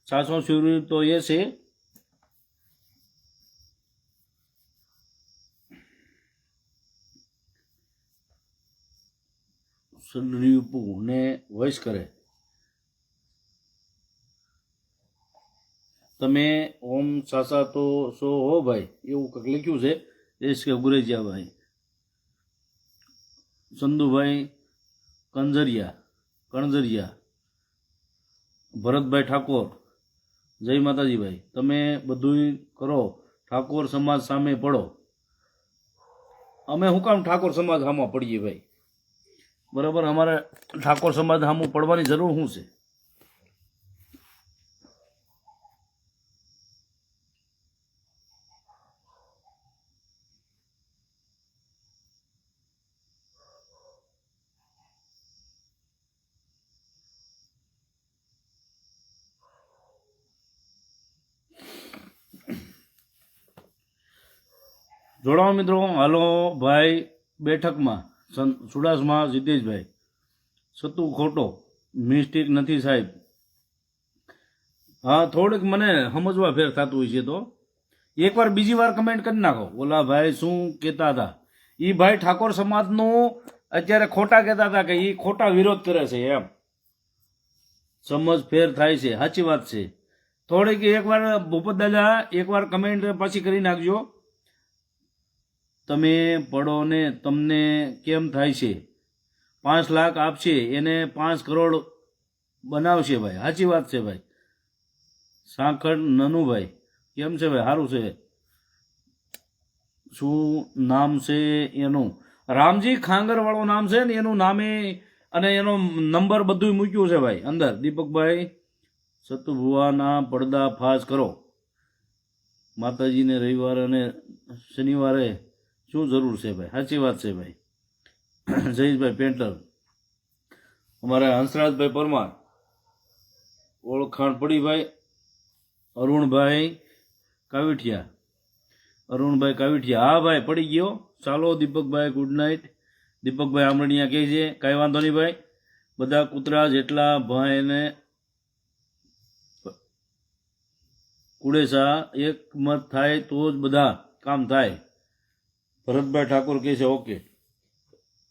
700 શૂરવીર તો એ છે સડરીપુ ને વોઇસ કરે. તમે ઓમ સાસા તો સો હો ભાઈ, એવું કંઈક લખ્યું છે. એસ કે ગુરેજિયા ભાઈ, સંધુભાઈ કણજરિયા, ભરતભાઈ ઠાકોર, જય માતાજી ભાઈ. તમે બધું કરો, ઠાકોર સમાજ સામે પડો. અમે શું કામ ઠાકોર સમાજ સામે પડીએ ભાઈ? બરાબર, અમારે ઠાકોર સમાજ સામે પડવાની જરૂર શું છે? જોડાવો મિત્રો. હાલો ભાઈ બેઠકમાં, ચુડાસમા જીતેશભાઈ, સતુ ખોટો મિસ્ટેક નથી સાહેબ. હા, થોડીક મને સમજવા ફેર થતું હોય છે. તો એકવાર બીજી વાર કમેન્ટ કરી નાખો. ઓલા ભાઈ શું કહેતા હતા? એ ભાઈ ઠાકોર સમાજનું અત્યારે ખોટા કહેતા હતા કે એ ખોટા વિરોધ કરે છે, એમ સમજ ફેર થાય છે. સાચી વાત છે. થોડીક એકવાર ભૂપત દાદા એકવાર કમેન્ટ પાછી કરી નાખજો. તમે પડો ને તમને કેમ થાય છે? 5 લાખ આપશે એને 5 કરોડ બનાવશે ભાઈ. સાચી વાત છે ભાઈ. સાંકળ નનુભાઈ કેમ છે ભાઈ? સારું છે. શું નામ છે એનું? રામજી ખાંગર વાળો નામ છે ને એનું નામે અને એનો નંબર બધું મૂક્યું છે ભાઈ અંદર. દીપકભાઈ, સતુભુવાના પડદા ફાસ કરો. માતાજીને રવિવારે અને શનિવારે શું જરૂર છે ભાઈ? સાચી વાત છે ભાઈ. જયેશભાઈ પેન્ટર, અમારા હંસરાજભાઈ પરમાર, ઓળખાણ પડી ભાઈ. અરુણભાઈ કાવીઠિયા, હા ભાઈ પડી ગયો. ચાલો દીપકભાઈ, ગુડ નાઇટ. દીપકભાઈ આમરણિયા કહે છે કાંઈ વાંધો નહીં ભાઈ. બધા કૂતરા જેટલા ભાઈને કુડેસા એકમત થાય તો જ બધા કામ થાય. ભરતભાઈ ઠાકોર કહે છે ઓકે.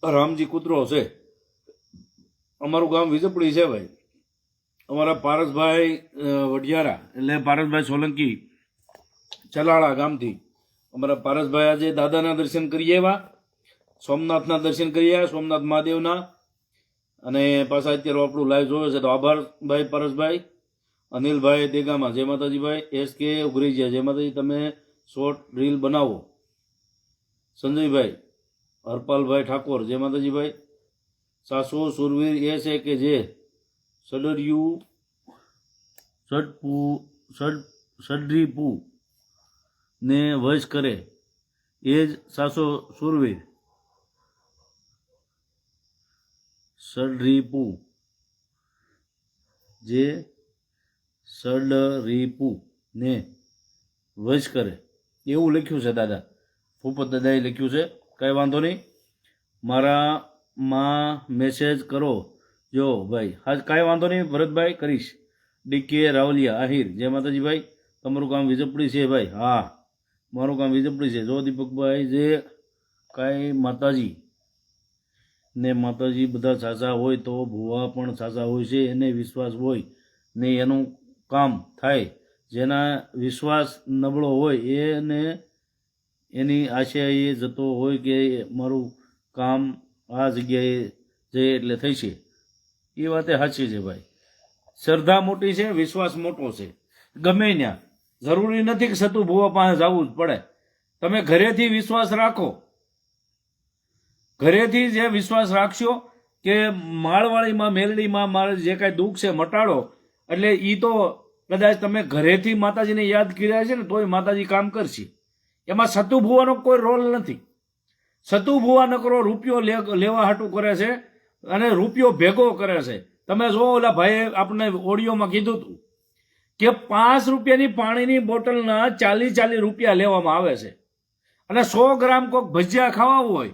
રામજી કૂતરો છે. અમારું ગામ વિજપડી છે ભાઈ. અમારા પારસભાઈ વઢિયારા એટલે પારસભાઈ સોલંકી ચલાળા ગામથી અમારા પારસભાઈ આજે દાદાના દર્શન કરીએ એવા, સોમનાથના દર્શન કરીએ, સોમનાથ મહાદેવના. અને પાછા અત્યારે આપણું લાઈવ જોવે છે તો આભાર ભાઈ પારસભાઈ. અનિલભાઈ દેગામાં, જય માતાજી ભાઈ. એસ કે ઉઘરેજિયા, જય માતાજી. તમે શોર્ટ રીલ બનાવો. સંજયભાઈ, હરપાલભાઈ ઠાકોર, જય માતાજી ભાઈ. સાસુ સુરવીર એ છે કે જે સડરીપુ ને વશ કરે એ જ સાસો સુરવીર. સડરીપુ જે સડરીપુ ને વશ કરે એવું લખ્યું છે દાદા. ભૂપત દાદાએ લખ્યું છે. કાંઈ વાંધો નહીં. મારામાં મેસેજ કરો જો ભાઈ. હા કાંઈ વાંધો નહીં ભરતભાઈ, કરીશ. ડીકે રાવલિયા આહિર, જય માતાજી ભાઈ. તમારું કામ વિજપડી છે ભાઈ? હા, મારું કામ વિજપડી છે. જો દીપકભાઈ, જે કાંઈ માતાજી ને માતાજી બધા સાચા હોય તો ભુવા પણ સાચા હોય છે. એને વિશ્વાસ હોય ને એનું કામ થાય. જેના વિશ્વાસ નબળો હોય એને એની આશા એ જતો હોય કે મારું કામ આ જગ્યાએ જઈએ એટલે થઈ છે. એ વાતે સાચી છે ભાઈ. શ્રદ્ધા મોટી છે, વિશ્વાસ મોટો છે. ગમે ત્યાં જરૂરી નથી કે સતુ ભુવા પાસે જવું જ પડે. તમે ઘરેથી વિશ્વાસ રાખો. ઘરેથી જે વિશ્વાસ રાખશો કે માળવાળીમાં મેલડીમાં મારે જે કાંઈ દુઃખ છે મટાડો, એટલે એ તો કદાચ તમે ઘરેથી માતાજીને યાદ કર્યા છે ને તોય માતાજી કામ કરશે. એમાં સતુ ભુવાનો કોઈ રોલ નથી. સતુ ભુવા નકરો રૂપિયો લેવા હાટું કરે છે અને રૂપિયો ભેગો કરે છે. તમે જો ઓલા ભાઈએ આપણે ઓડિયોમાં કીધું હતું કે 5 રૂપિયાની પાણીની બોટલના 40 રૂપિયા લેવામાં આવે છે. અને 100 ગ્રામ કોઈક ભજીયા ખાવા હોય,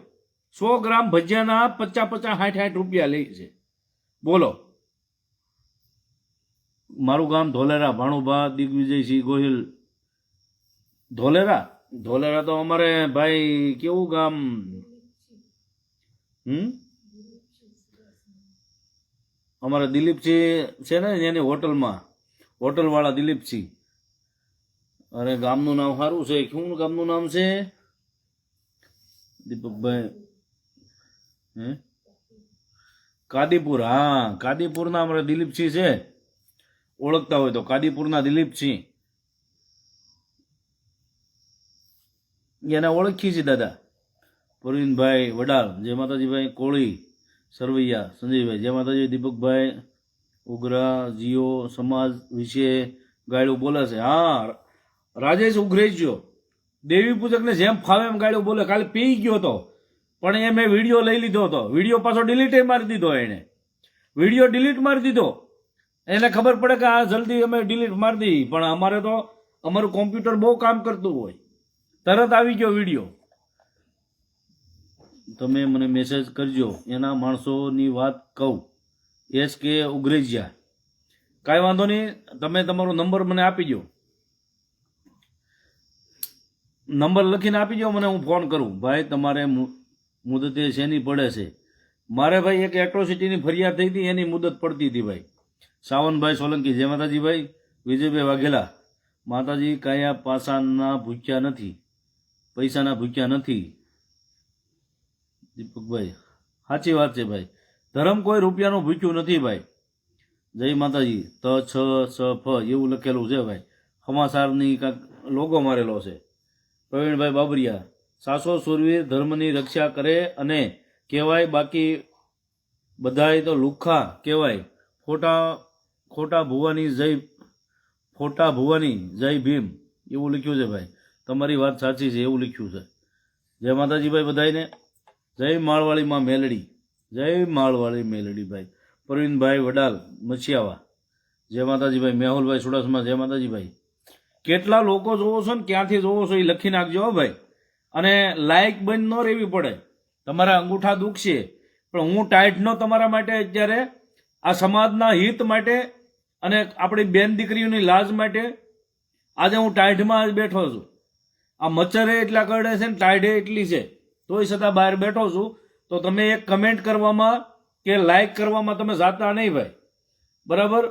100 ગ્રામ ભજીયાના 50 60 રૂપિયા લે છે. બોલો. મારું ગામ ધોલેરા, ભાણુભા દિગ્વિજયસિંહ ગોહિલ. ધોલેરા તો અમારે ભાઈ કેવું ગામ? અમારા દિલીપસિંહ છે ને એની હોટલવાળા દિલીપસિંહ. અરે ગામનું નામ સારું છે, શું ગામનું નામ છે? દીપકભાઈ કાદીપુર. હા, કાદીપુરના અમારા દિલીપસિંહ છે, ઓળખતા હોય તો. કાદીપુરના દિલીપસિંહ એને ઓળખી છે દાદા. પ્રવીણભાઈ વડાલ, જય માતાજીભાઈ. કોળી સરવૈયા સંજયભાઈ, જય માતાજી. દીપકભાઈ ઉગરા, જીઓ સમાજ વિશે ગાયડું બોલે છે. હા, રાજેશ ઉઘરેજો દેવી પૂજકને જેમ ફાવે એમ ગાયડું બોલે. કાલે પી ગયો હતો પણ એ મેં વિડીયો લઈ લીધો હતો. વિડીયો પાછો ડિલીટ મારી દીધો. એને વિડીયો ડિલીટ મારી દીધો. એને ખબર પડે કે આ જલ્દી અમે ડિલીટ મારી દઈએ, પણ અમારે તો અમારું કોમ્પ્યુટર બહુ કામ કરતું હોય, તરત આવી ગયો વિડીયો. તમે મને મેસેજ કરજો, એના માણસોની વાત કહું. એસ કે ઉગરેજિયા, કાંઈ વાંધો નહીં. તમે તમારો નંબર મને આપી દો, નંબર લખીને આપી દો મને, હું ફોન કરું. ભાઈ તમારે મુદતે શેની પડે છે? મારે ભાઈ એક એટ્રોસિટીની ફરિયાદ થઈ હતી, એની મુદત પડતી હતી ભાઈ. સાવનભાઈ સોલંકી, જય માતાજી ભાઈ. વિજયભાઈ વાઘેલા, માતાજી કાયા પાસાના ભૂખ્યા નથી, પૈસાના ભૂખ્યા નથી. દીપકભાઈ, સાચી વાત છે ભાઈ. ધર્મ કોઈ રૂપિયાનું ભૂખ્યું નથી ભાઈ. જય માતાજી. ત છ સ ફ એવું લખેલું છે ભાઈ. સમાચારની કાંક લોગો મારેલો છે. પ્રવીણભાઈ બાબરિયા, સાસો સુરવીર ધર્મની રક્ષા કરે અને કહેવાય, બાકી બધાય તો લુખ્ખા કહેવાય. ખોટા ભુવાની જય ભીમ એવું લખ્યું છે ભાઈ. તમારી વાત સાચી છે, એવું લખ્યું છે. જય માતાજી ભાઈ બધાને. જય માળવાળીમાં મેલડી, જય માળવાળી મેલડી ભાઈ. પ્રવીણભાઈ વડાલ મછિયાવા, જય માતાજી ભાઈ. મેહુલભાઈ સુડાસમા, જય માતાજી ભાઈ. કેટલા લોકો જોવો છો ને ક્યાંથી જોવો છો એ લખી નાખજો હો ભાઈ. અને લાઈક બંધ ન રહેવી પડે. તમારા અંગૂઠા દુખશે, પણ હું ટાઈટનો તમારા માટે અત્યારે આ સમાજના હિત માટે અને આપણી બેન દીકરીઓની લાજ માટે આજે હું ટાઈટમાં જ બેઠો છું. આ મચ્છરે એટલા કરડે છે ને ટાઈડે એટલી છે, તોય છતાં બહાર બેઠો છું. તો તમે એક કમેન્ટ કરવામાં કે લાઈક કરવામાં તમે જાતા નહીં ભાઈ, બરાબર?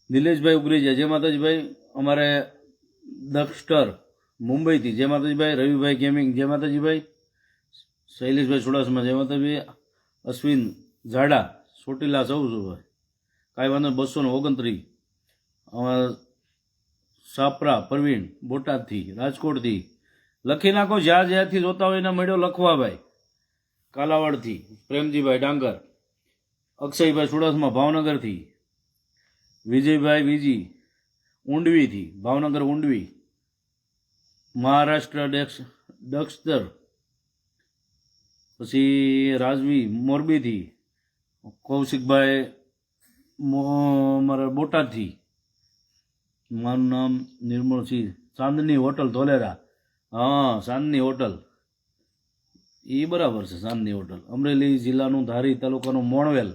નિલેશભાઈ ઉગરેજા, જય માતાજી ભાઈ. અમારે દક્ષટર મુંબઈથી, જય માતાજી ભાઈ. રવિભાઈ ગેમિંગ, જય માતાજી ભાઈ. શૈલેષભાઈ સુડાસમા, જય માતાજી. અશ્વિન ઝાડા, ચોટીલા સૌ છું ભાઈ. કાંઈ વાંધો. 229. સાપરા પ્રવીણ, બોટાદથી, રાજકોટથી લખી નાખો. જ્યાંથી જોતા હોય એના મળ્યો લખવા ભાઈ. કાલાવાડથી પ્રેમજીભાઈ ડાંગર, અક્ષયભાઈ સુડાસમા ભાવનગરથી, વિજયભાઈ વિજી ઊંડવીથી, ભાવનગર ઊંડવી, મહારાષ્ટ્ર દક્ષતર, પછી રાજવી મોરબીથી, કૌશિકભાઈ મારા બોટાદથી, મારું નામ નિર્મળસિંહ, ચાંદની હોટલ ધોલેરા. હા, ચાંદની હોટલ એ બરાબર છે. ચાંદની હોટલ અમરેલી જિલ્લાનું ધારી તાલુકાનું મોણવેલ.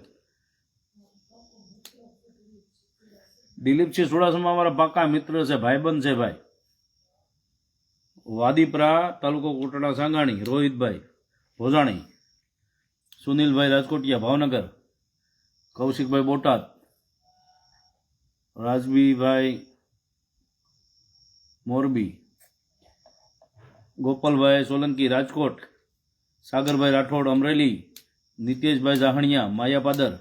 દિલીપસિંહ સુડાસમા અમારા પાકા મિત્ર છે, ભાઈબંધ છે ભાઈ. વાદીપરા તાલુકો કોટડા સાંગાણી, રોહિતભાઈ ભોજાણી, સુનિલભાઈ રાજકોટિયા ભાવનગર, કૌશિકભાઈ બોટાદ, રાજબીભાઈ મોરબી, ગોપાલભાઈ સોલંકી રાજકોટ, સાગરભાઈ રાઠોડ અમરેલી, નિતેશભાઈ જાહણિયા માયાપાદર,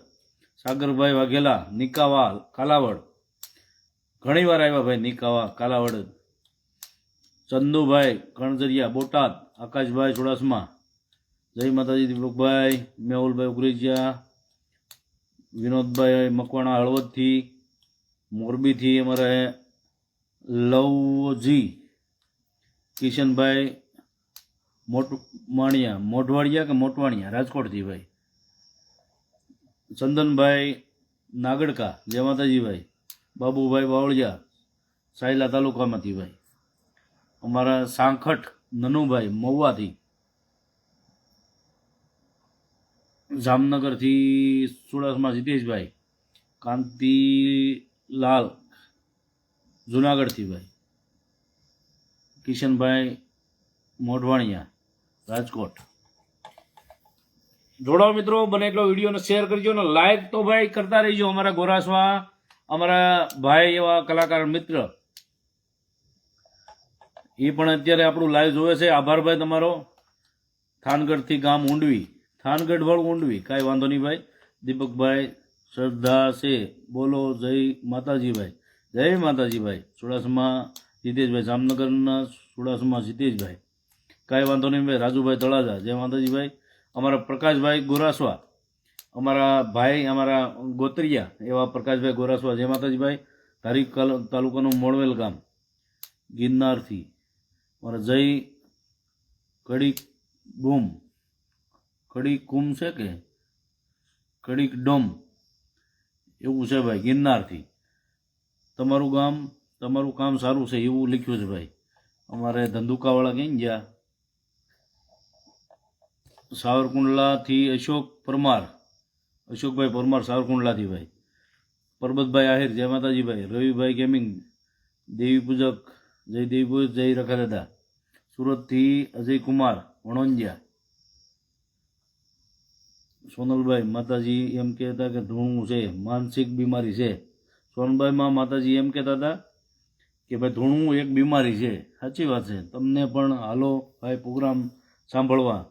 સાગરભાઈ વાઘેલા નિકાવા કાલાવડ, ઘણી વાર આવ્યા ભાઈ નિકાવા કાલાવડ, ચંદુભાઈ કણજરિયા બોટાદ, આકાશભાઈ ચુડાસમા, જય માતાજી. દીપકભાઈ, મેહુલભાઈ ઉગરેજિયા, વિનોદભાઈ મકવાણા હળવદથી, મોરબીથી અમારે લવજી, કિશનભાઈ મોઢવાડિયા કે મોટવાણિયા રાજકોટથી ભાઈ, ચંદનભાઈ નાગડકા, જય માતાજી ભાઈ. બાબુભાઈ બાવળિયા સાયલા તાલુકામાંથી ભાઈ. અમારા સાંખટ નનુભાઈ મહુવાથી, જામનગરથી સુડાસમા જીતેશભાઈ, કાંતિલાલ જુનાગઢથી ભાઈ. કિશનભાઈ મોઢવાણિયા રાજકોટ. જોડાઓ મિત્રો, બને એટલો વિડીયોને શેર કરજો ને લાઈક તો ભાઈ કરતા રહીજો. અમારા ગોરાસવા અમારા ભાઈ એવા કલાકાર મિત્ર એ પણ અત્યારે આપણું લાઈવ જોવે છે. આભાર ભાઈ તમારો. થાનગઢથી ગામ ઊંડવી, થાનગઢ વાળું ઊંડવી, કાંઈ વાંધો નહીં ભાઈ. દીપકભાઈ શ્રદ્ધા છે, બોલો જય માતાજી ભાઈ. જય માતાજી ભાઈ. ચુડાસમા જીતેશભાઈ, જામનગરના ચુડાસમા જીતેશભાઈ, કાંઈ વાંધો નહીં ભાઈ. રાજુભાઈ તળાજા, જય માતાજી ભાઈ. અમારા પ્રકાશભાઈ ગોરાસવા, અમારા ભાઈ, અમારા ગોત્રિયા એવા પ્રકાશભાઈ ગોરાસવા, જય માતાજી ભાઈ. ધારી તાલુકાનું મોળવેલ ગામ ગિરનારથી અમારા જય કડીક ડોમ, કડીક કુમ છે કે કડીક ડોમ એવું છે ભાઈ, ગિરનારથી. તમારું ગામ, તમારું કામ સારું છે એવું લખ્યું છે ભાઈ. અમારે ધંધુકાવાળા ક્યાં ગયા? સાવરકુંડલાથી અશોક પરમાર, અશોકભાઈ પરમાર સાવરકુંડલાથી ભાઈ. પરબતભાઈ આહિર, જય માતાજી ભાઈ. રવિભાઈ ગેમિંગ, દેવી પૂજક, જય દેવી પૂજક, જય રખા દાદા. સુરતથી અજય કુમાર વણોંજિયા. સોનલભાઈ, માતાજી એમ કહેતા કે ધૂણું છે, માનસિક બીમારી છે. સોનભાઈમાં માતાજી એમ કહેતા હતા કે ભાઈ ધૂણું એક બીમારી છે. સાચી વાત છે. તમને પણ હાલો ભાઈ પ્રોગ્રામ સાંભળવા,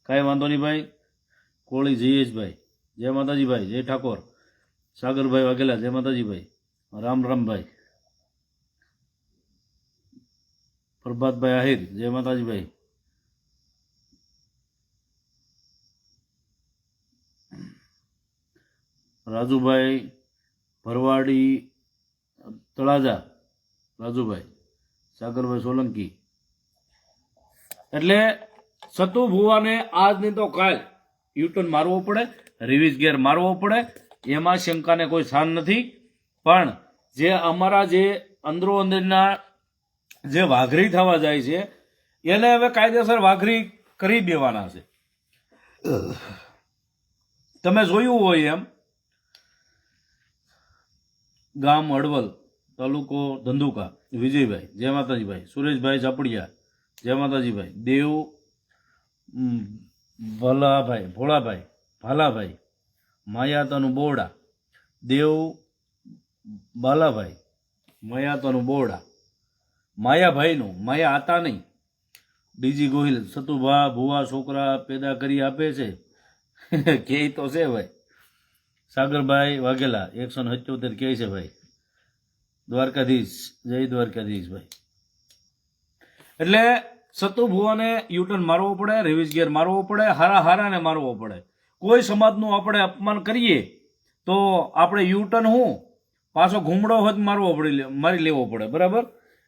કાંઈ વાંધો નહીં ભાઈ. કોળી જયેશભાઈ, જય માતાજી ભાઈ. જય ઠાકોર. સાગરભાઈ વાઘેલા, જય માતાજી ભાઈ. રામ રામભાઈ. પ્રભાતભાઈ આહિર, જય માતાજી ભાઈ. રાજુભાઈ ભરવાડી તળાજા, રાજુભાઈ. સાગરભાઈ સોલંકી. એટલે સતુ ભુવાને આજ નહીં તો કાલ યુટર્ન મારવો પડે, રિવીઝ ગેર મારવો પડે, એમાં શંકાને કોઈ સ્થાન નથી. પણ જે અમારા જે અંદરો અંદરના જે વાઘરી થવા જાય છે એને હવે કાયદેસર વાઘરી કરી દેવાના છે. તમે જોયું હોય એમ ગામ હળવલ, તાલુકો ધંધુકા, વિજયભાઈ, જય માતાજી ભાઈ. સુરેશભાઈ ઝાપડિયા, જય માતાજી ભાઈ. દેવ ભલાભાઈ, ભોળાભાઈ, ભાલાભાઈ, માયાતાનું બોરડા, દેવ બાલાભાઈ, માયાતાનું બોરડા, માયાભાઈનું, માયા આતા નહીં. બીજી ગોહિલ, સતુભા ભુવા છોકરા પેદા કરી આપે છે કે તો છે ભાઈ. સાગરભાઈ વાઘેલા 177 કહે છે ભાઈ. દ્વારકાધીશ, જય દ્વારકાધીશ ભાઈ. એટલે સતુ ભુવાને યુટર્ન મારવો પડે, રિવીઝ ગેર મારવો પડે, હારા હારાને મારવો પડે. કોઈ સમાજનું આપણે અપમાન કરીએ તો આપણે યુટર્ન હું પાછો ઘૂમડો હોત મારવો પડે, મારી લેવો પડે, બરાબર.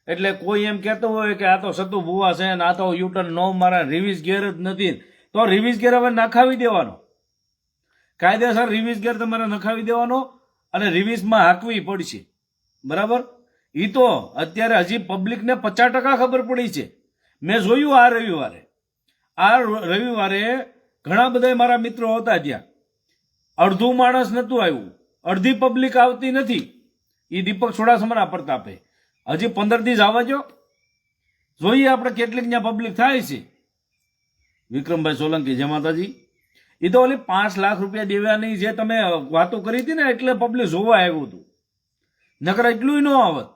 એટલે કોઈ એમ કહેતો હોય કે આ તો સતુ ભુવા છે ને આ તો યુટર્ન નો મારા, રિવીઝ ગેર જ નથી, તો રિવીઝ ગેર હવે નખાવી દેવાનો. કાયદેસર રિવીઝ ગેર તમારે નખાવી દેવાનો અને રિવીઝમાં હાંકવી પડશે, બરાબર. એ તો અત્યારે હજી પબ્લિકને 50% ખબર પડી છે. મેં જોયું આ રવિવારે ઘણા બધા મારા મિત્રો હતા ત્યાં. અડધું માણસ નતું આવ્યું, અડધી પબ્લિક આવતી નથી. એ દીપક ચુડાસમાના પ્રતાપે હજી 15 દિવસ આવવા જો, જોઈએ આપણે કેટલીક ત્યાં પબ્લિક થાય છે. વિક્રમભાઈ સોલંકી, જય માતાજી. એ તો ઓલી 5 લાખ રૂપિયા દેવાની જે તમે વાતો કરી હતી ને એટલે પબ્લિક જોવા આવ્યું હતું, નકર એટલું ન આવત.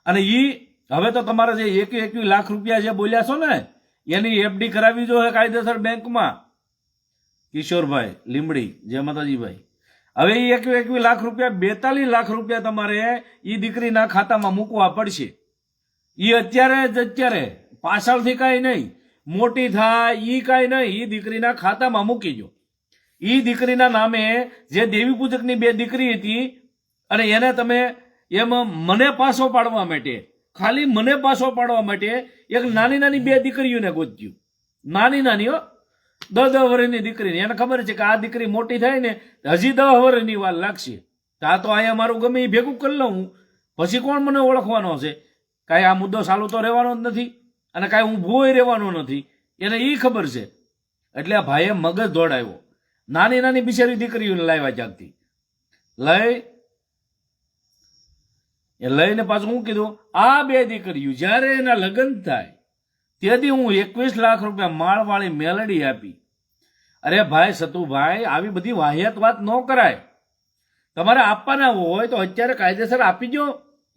અને એ હવે તો તમારા જે 21 લાખ રૂપિયા જે બોલ્યા છો ને એની એફડી કરાવી જો કાયદેસર બેંકમાં. કિશોરભાઈ લીમડી, જય માતાજી ભાઈ. હવે એ 21 લાખ રૂપિયા, 42 લાખ રૂપિયા તમારે એ દીકરીના ખાતામાં મૂકવા પડશે. એ અત્યારે પાછળથી કાંઈ નહીં, મોટી થાય એ કાંઈ નહીં, એ દીકરીના ખાતામાં મૂકી દો. એ દીકરીના નામે જે દેવી પૂજકની 2 દીકરી હતી અને એને તમે એમ મને પાછો પાડવા માટે, ખાલી મને પાછો પાડવા માટે એક નાની નાની 2 દીકરીઓને ગોત્યું. નાની નાની 10 વર્ષની દીકરીને. એને ખબર છે કે આ દીકરી મોટી થાય ને હજી 10 વર્ષની વાર લાગશે. આ તો અહીંયા મારું ગમે એ ભેગું કરી લઉં, પછી કોણ મને ઓળખવાનો છે? કાંઈ આ મુદ્દો ચાલુ તો રહેવાનો જ નથી અને કાંઈ હું ભૂવો રહેવાનો નથી, એને એ ખબર છે. એટલે આ ભાઈએ મગજ દોડાવ્યો, નાની નાની બિચારી દીકરીઓને લાવ્યા જાગતી લઈ. એ લઈને પાછું હું કીધું, આ 2 દીકરીઓ જ્યારે એના લગ્ન થાય તેથી હું 21 લાખ રૂપિયા માળવાળી મેલડી આપી. અરે ભાઈ સતુભાઈ, આવી બધી વાહિયાત વાત ન કરાય. તમારે આપવાના હોય તો અત્યારે કાયદેસર આપી દો,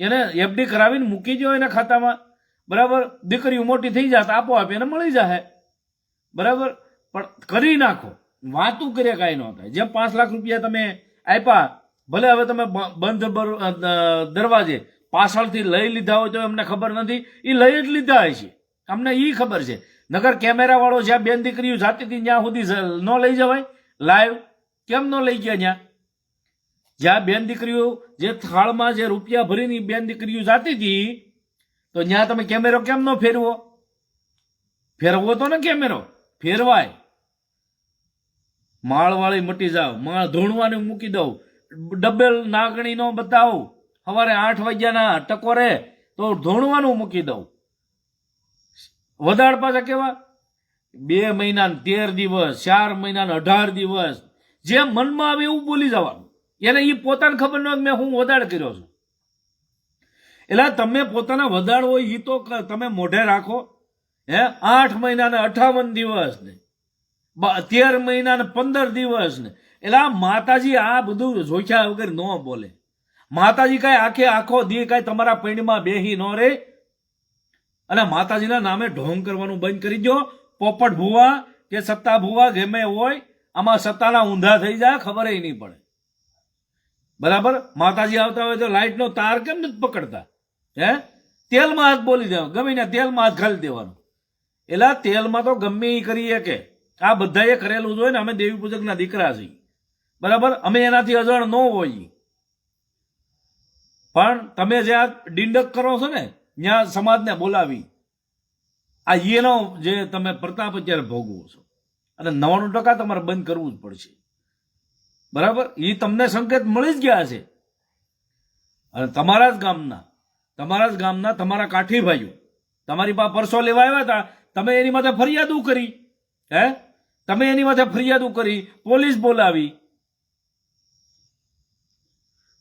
એને એફડી કરાવીને મૂકી દો એના ખાતામાં, બરાબર. દીકરીઓ મોટી થઈ જાય તો આપોઆપ એને મળી જાય, બરાબર. પણ કરી નાખો, વાતું કરીએ કાંઈ ન થાય. જેમ 5 લાખ રૂપિયા તમે આપ્યા, ભલે હવે તમે બંધ દરવાજે પાછળથી લઈ લીધા હોય તો એમને ખબર નથી, એ લઈ જ લીધા હોય છે, અમને એ ખબર છે. નગર કેમેરા વાળો જ્યાં બેન દીકરીઓ જાતી હતી ત્યાં સુધી ન લઈ જવાય લાઈવ? કેમ ન લઈ ગયા? જ્યાં બેન દીકરીઓ જે થાળમાં જે રૂપિયા ભરીને બેન દીકરીઓ જાતી હતી તો ત્યાં તમે કેમેરો કેમ ન ફેરવો? ફેરવો તો ને કેમેરો ફેરવાય. માળવાળી મટી જાવ, માળ ધોણવાની મૂકી દઉં, ડબલ નાગણી નો બતાવો, સવારે 8 વાગ્યાના ટકોરે તો ધોણવાનું મૂકી દઉં. વધારે પાછા કેવા 2 મહિના 13 દિવસ, 4 મહિના 18 દિવસ, જે મનમાં આવે એવું બોલી જવાનું. એને એ પોતાને ખબર ન હોય મેં હું વધારે કર્યો છું. એટલે તમે પોતાના વધાર હોય એ તો તમે મોઢે રાખો. 8 મહિના ને 58 દિવસ ને 13 મહિના ને 15 દિવસ ને, એટલે માતાજી આ બધું જોખ્યા વગર ન બોલે. માતાજી કઈ આખો દી કઈ તમારા પૈણમાં બેહી ન રે. અને માતાજીના નામે ઢોંગ કરવાનું બંધ કરી દો. પોપટ ભુવા કે સત્તા ભુવા ગમે હોય, આમાં સત્તાના ઊંધા થઈ જાય, ખબર નહીં પડે, બરાબર. માતાજી આવતા હોય તો લાઈટ નો તાર કેમ નથી પકડતા? તેલમાં હાથ બોલી દેવાનો, ગમે ને તેલમાં હાથ ઘાલી દેવાનો. એટલે તેલમાં તો ગમે એ કરીએ કે આ બધાએ કરેલું જ હોય ને. અમે દેવી પૂજકના દીકરા છીએ, બરાબર. અમે એનાથી અજાણ ન હોઈએ. પણ તમે જે આ ડિંડક કરો છો ને, ત્યાં સમાજને બોલાવી, આ એનો જે તમે પ્રતાપ અત્યારે ભોગવો છો, અને 99% તમારે બંધ કરવું જ પડશે, બરાબર. એ તમને સંકેત મળી જ ગયા છે. અને તમારા જ ગામના તમારા કાઠી ભાઈઓ તમારી પાસે પરસો લેવા આવ્યા હતા, તમે એની માથે ફરિયાદો કરી, તમે એની માથે ફરિયાદો કરી, પોલીસ બોલાવી,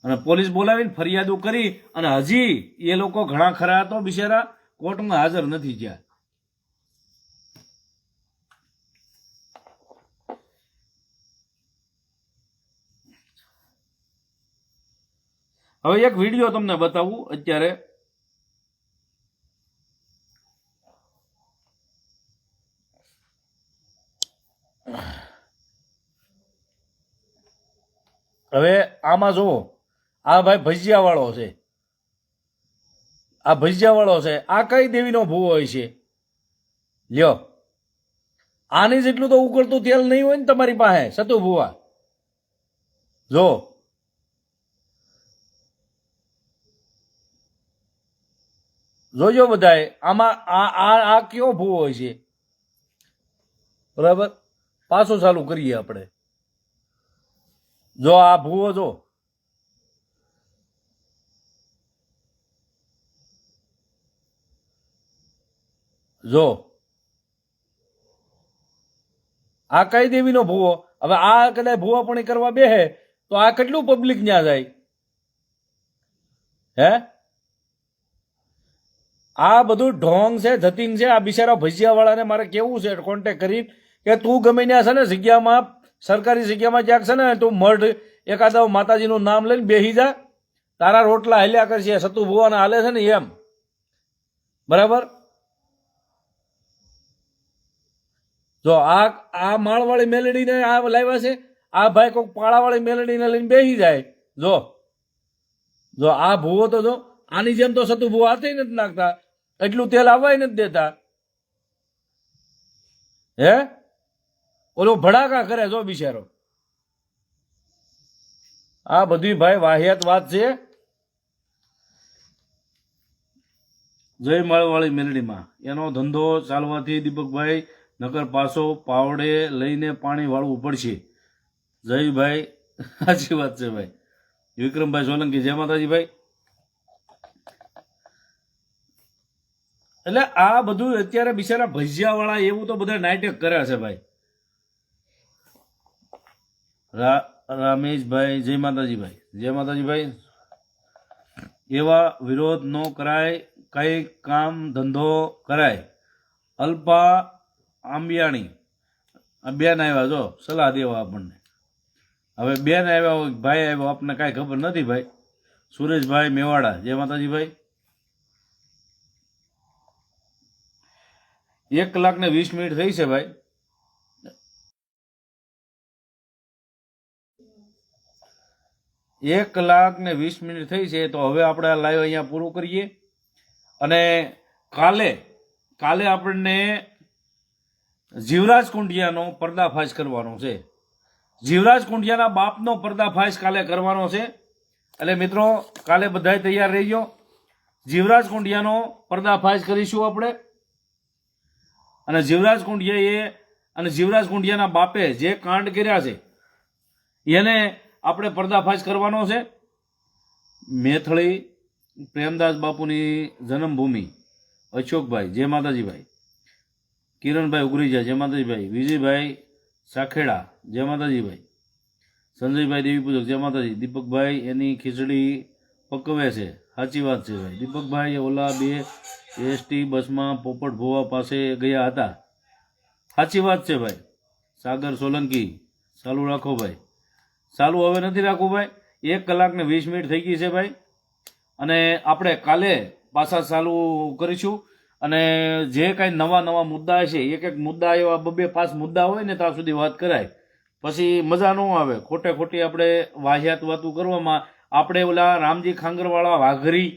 અને પોલીસ બોલાવીને ફરિયાદો કરી, અને હજી એ લોકો ઘણા ખરા તો બિચારા કોર્ટમાં હાજર નથી થયા. હવે એક વિડીયો તમને બતાવું અત્યારે. હવે આમાં જુઓ, આ ભાઈ ભજીયા વાળો છે, આ કઈ દેવીનો ભૂવો હોય છે? લ્યો, આની જેટલું તો ઉકળતું તેલ નહીં હોય ને તમારી પાસે સતુ ભૂવા. જો જોજો બધાએ, આમાં આ કયો ભૂવો હોય છે? બરાબર, પાછું ચાલુ કરીએ આપણે. જો આ ભૂવો જો આ કઈ દેવીનો ભૂવો? હવે આ કદાચ ભૂવો પણ કરવા બેહે તો આ કેટલું પબ્લિક ન્યા જાય? આ બધું ઢોંગ છે, ધતિંગ છે. આ બિચારા ભજીયા વાળાને મારે કેવું છે કોન્ટેક્ટ કરી કે તું ગમે ત્યાં છે ને જગ્યામાં, સરકારી જગ્યામાં ક્યાંક છે ને તું મઢ એકાદા માતાજીનું નામ લઈને બેસી જા, તારા રોટલા હાલ્યા કરશે. સતુ ભુવાના હાલે છે ને એમ, બરાબર. જો આ માળવાળી મેલડીને આ લાવ્યા છે, આ ભાઈ કોઈક પાળાવાળી મેલડીને લઈને બેસી જાય. જો આ ભૂવો તો જો આની જેમ તો સતુ ભૂવા હાથે નથી નાખતા, એટલું તેલ આવવાય નથી દેતા. ઓલો ભડાકા કરે જો બિચારો. આ બધી ભાઈ વાહિયાત વાત છે. જય માળવાળી મેલડીમાં એનો ધંધો ચાલવાથી દીપકભાઈ નકર પાછો પાવડે લઈને પાણી વાળવું પડશે. જય ભાઈ, સાચી વાત છે ભાઈ. વિક્રમભાઈ સોલંકી, જય માતાજી ભાઈ. એટલે આ બધું અત્યારે બિચારા ભજીયા વાળા એવું તો બધા નાટક કર્યા છે ભાઈ. રમેશભાઈ, જય માતાજી ભાઈ, જય માતાજી ભાઈ. એવા વિરોધ ન કરાય, કઈ કામ ધંધો કરાય. અલ્પા આંબિયાણી બેન આવ્યા, જો સલાહ દેવા આપણને. હવે બેન આવ્યા હોય, ભાઈ આવ્યો, આપણને કાંઈ ખબર નથી ભાઈ. સુરેશભાઈ મેવાડા, જય માતાજી ભાઈ. 1 કલાક ને 20 મિનિટ થઈ છે ભાઈ. 1 કલાક ને 20 મિનિટ થઈ છે. તો હવે આપણે આ લાઈવ અહીંયા પૂરું કરીએ. અને કાલે આપણને જીવરાજ કુંડિયાનો પર્દાફાશ કરવાનો છે. જીવરાજ કુંડિયાના બાપનો પર્દાફાશ કાલે કરવાનો છે. એટલે મિત્રો કાલે બધાય તૈયાર રહીજો. જીવરાજ કુંડિયાનો પર્દાફાશ કરીશું આપણે. અને જીવરાજ કુંડિયાના બાપે જે કાંડ કર્યા છે એને આપણે પર્દાફાશ કરવાનો છે. મેથળી પ્રેમદાસ બાપુની જન્મભૂમિ, અશોકભાઈ જય માતાજી ભાઈ. કિરણભાઈ ઉગરીજા જય માતાજી ભાઈ. વિજયભાઈ સાખેડા જય માતાજી ભાઈ. સંજયભાઈ દેવી પૂજક જય માતાજી. દીપકભાઈ એની ખીચડી પકવે છે, સાચી વાત છે ભાઈ. દીપકભાઈ ઓલા 2 એસટી બસમાં પોપટ ભોવા પાસે ગયા હતા, સાચી વાત છે ભાઈ. સાગર સોલંકી ચાલુ રાખો ભાઈ. ચાલુ હવે નથી રાખવું ભાઈ. 1 કલાક ને 20 મિનિટ થઈ ગઈ છે ભાઈ. અને આપણે કાલે પાછા ચાલુ કરીશું. અને જે કાંઈ નવા મુદ્દા છે, એક મુદ્દા એવા 2-5 મુદ્દા હોય ને ત્યાં સુધી વાત કરાય, પછી મજા ન આવે. ખોટી આપણે વાહિયાત વાતું કરવામાં. આપણે ઓલા રામજી ખાંગરવાળા વાઘરી,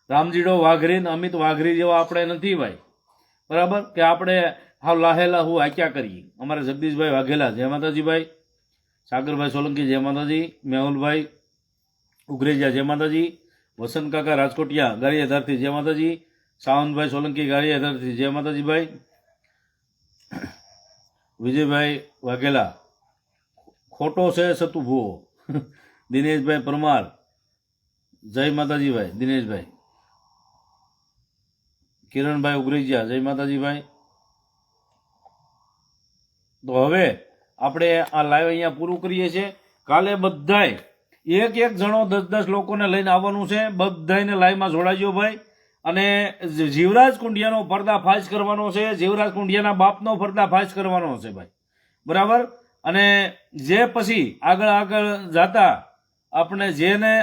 રામજીડો વાઘરી ને અમિત વાઘરી જેવા આપણે નથી ભાઈ, બરાબર? કે આપણે હાવ લાહેલા હું આક્યા કરીએ. અમારે જગદીશભાઈ વાઘેલા જય માતાજી ભાઈ. સાગરભાઈ સોલંકી જય માતાજી. મેહુલભાઈ ઉગરેજા જય માતાજી. વસંત કાકા રાજકોટિયા ગારિયાધારથી જય માતાજી. સાવંતભાઈ સોલંકી ગારિયાધારથી જય માતાજી ભાઈ. વિજયભાઈ વાઘેલા ખોટો છે સતુ ભૂવો. દિનેશભાઈ પરમાર જય માતાજી ભાઈ. દિનેશભાઈ. કિરણભાઈ ઉગરેજા જય માતાજી ભાઈ. તો હવે આપણે આ લાઈવ અહીંયા પૂરું કરીએ છીએ. કાલે બધાય એક જણો 10 લોકોને લઈને આવવાનું છે. બધાને લાઈવમાં જોડાજો ભાઈ. અને જીવરાજ કુંડિયાનો પર્દાફાશ કરવાનો છે. જીવરાજ કુંડિયાના બાપનો પર્દાફાશ કરવાનો છે ભાઈ, બરાબર? અને જે પછી આગળ જતા આપણે જેને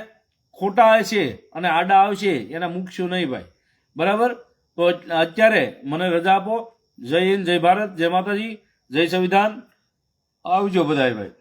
ખોટા હશે અને આડા આવશે એને મૂકશું નહીં ભાઈ, બરાબર? તો અત્યારે મને રજા આપો. જય હિન્દ, જય ભારત, જય માતાજી, જય સંવિધાન. આવજો બધાય ભાઈ.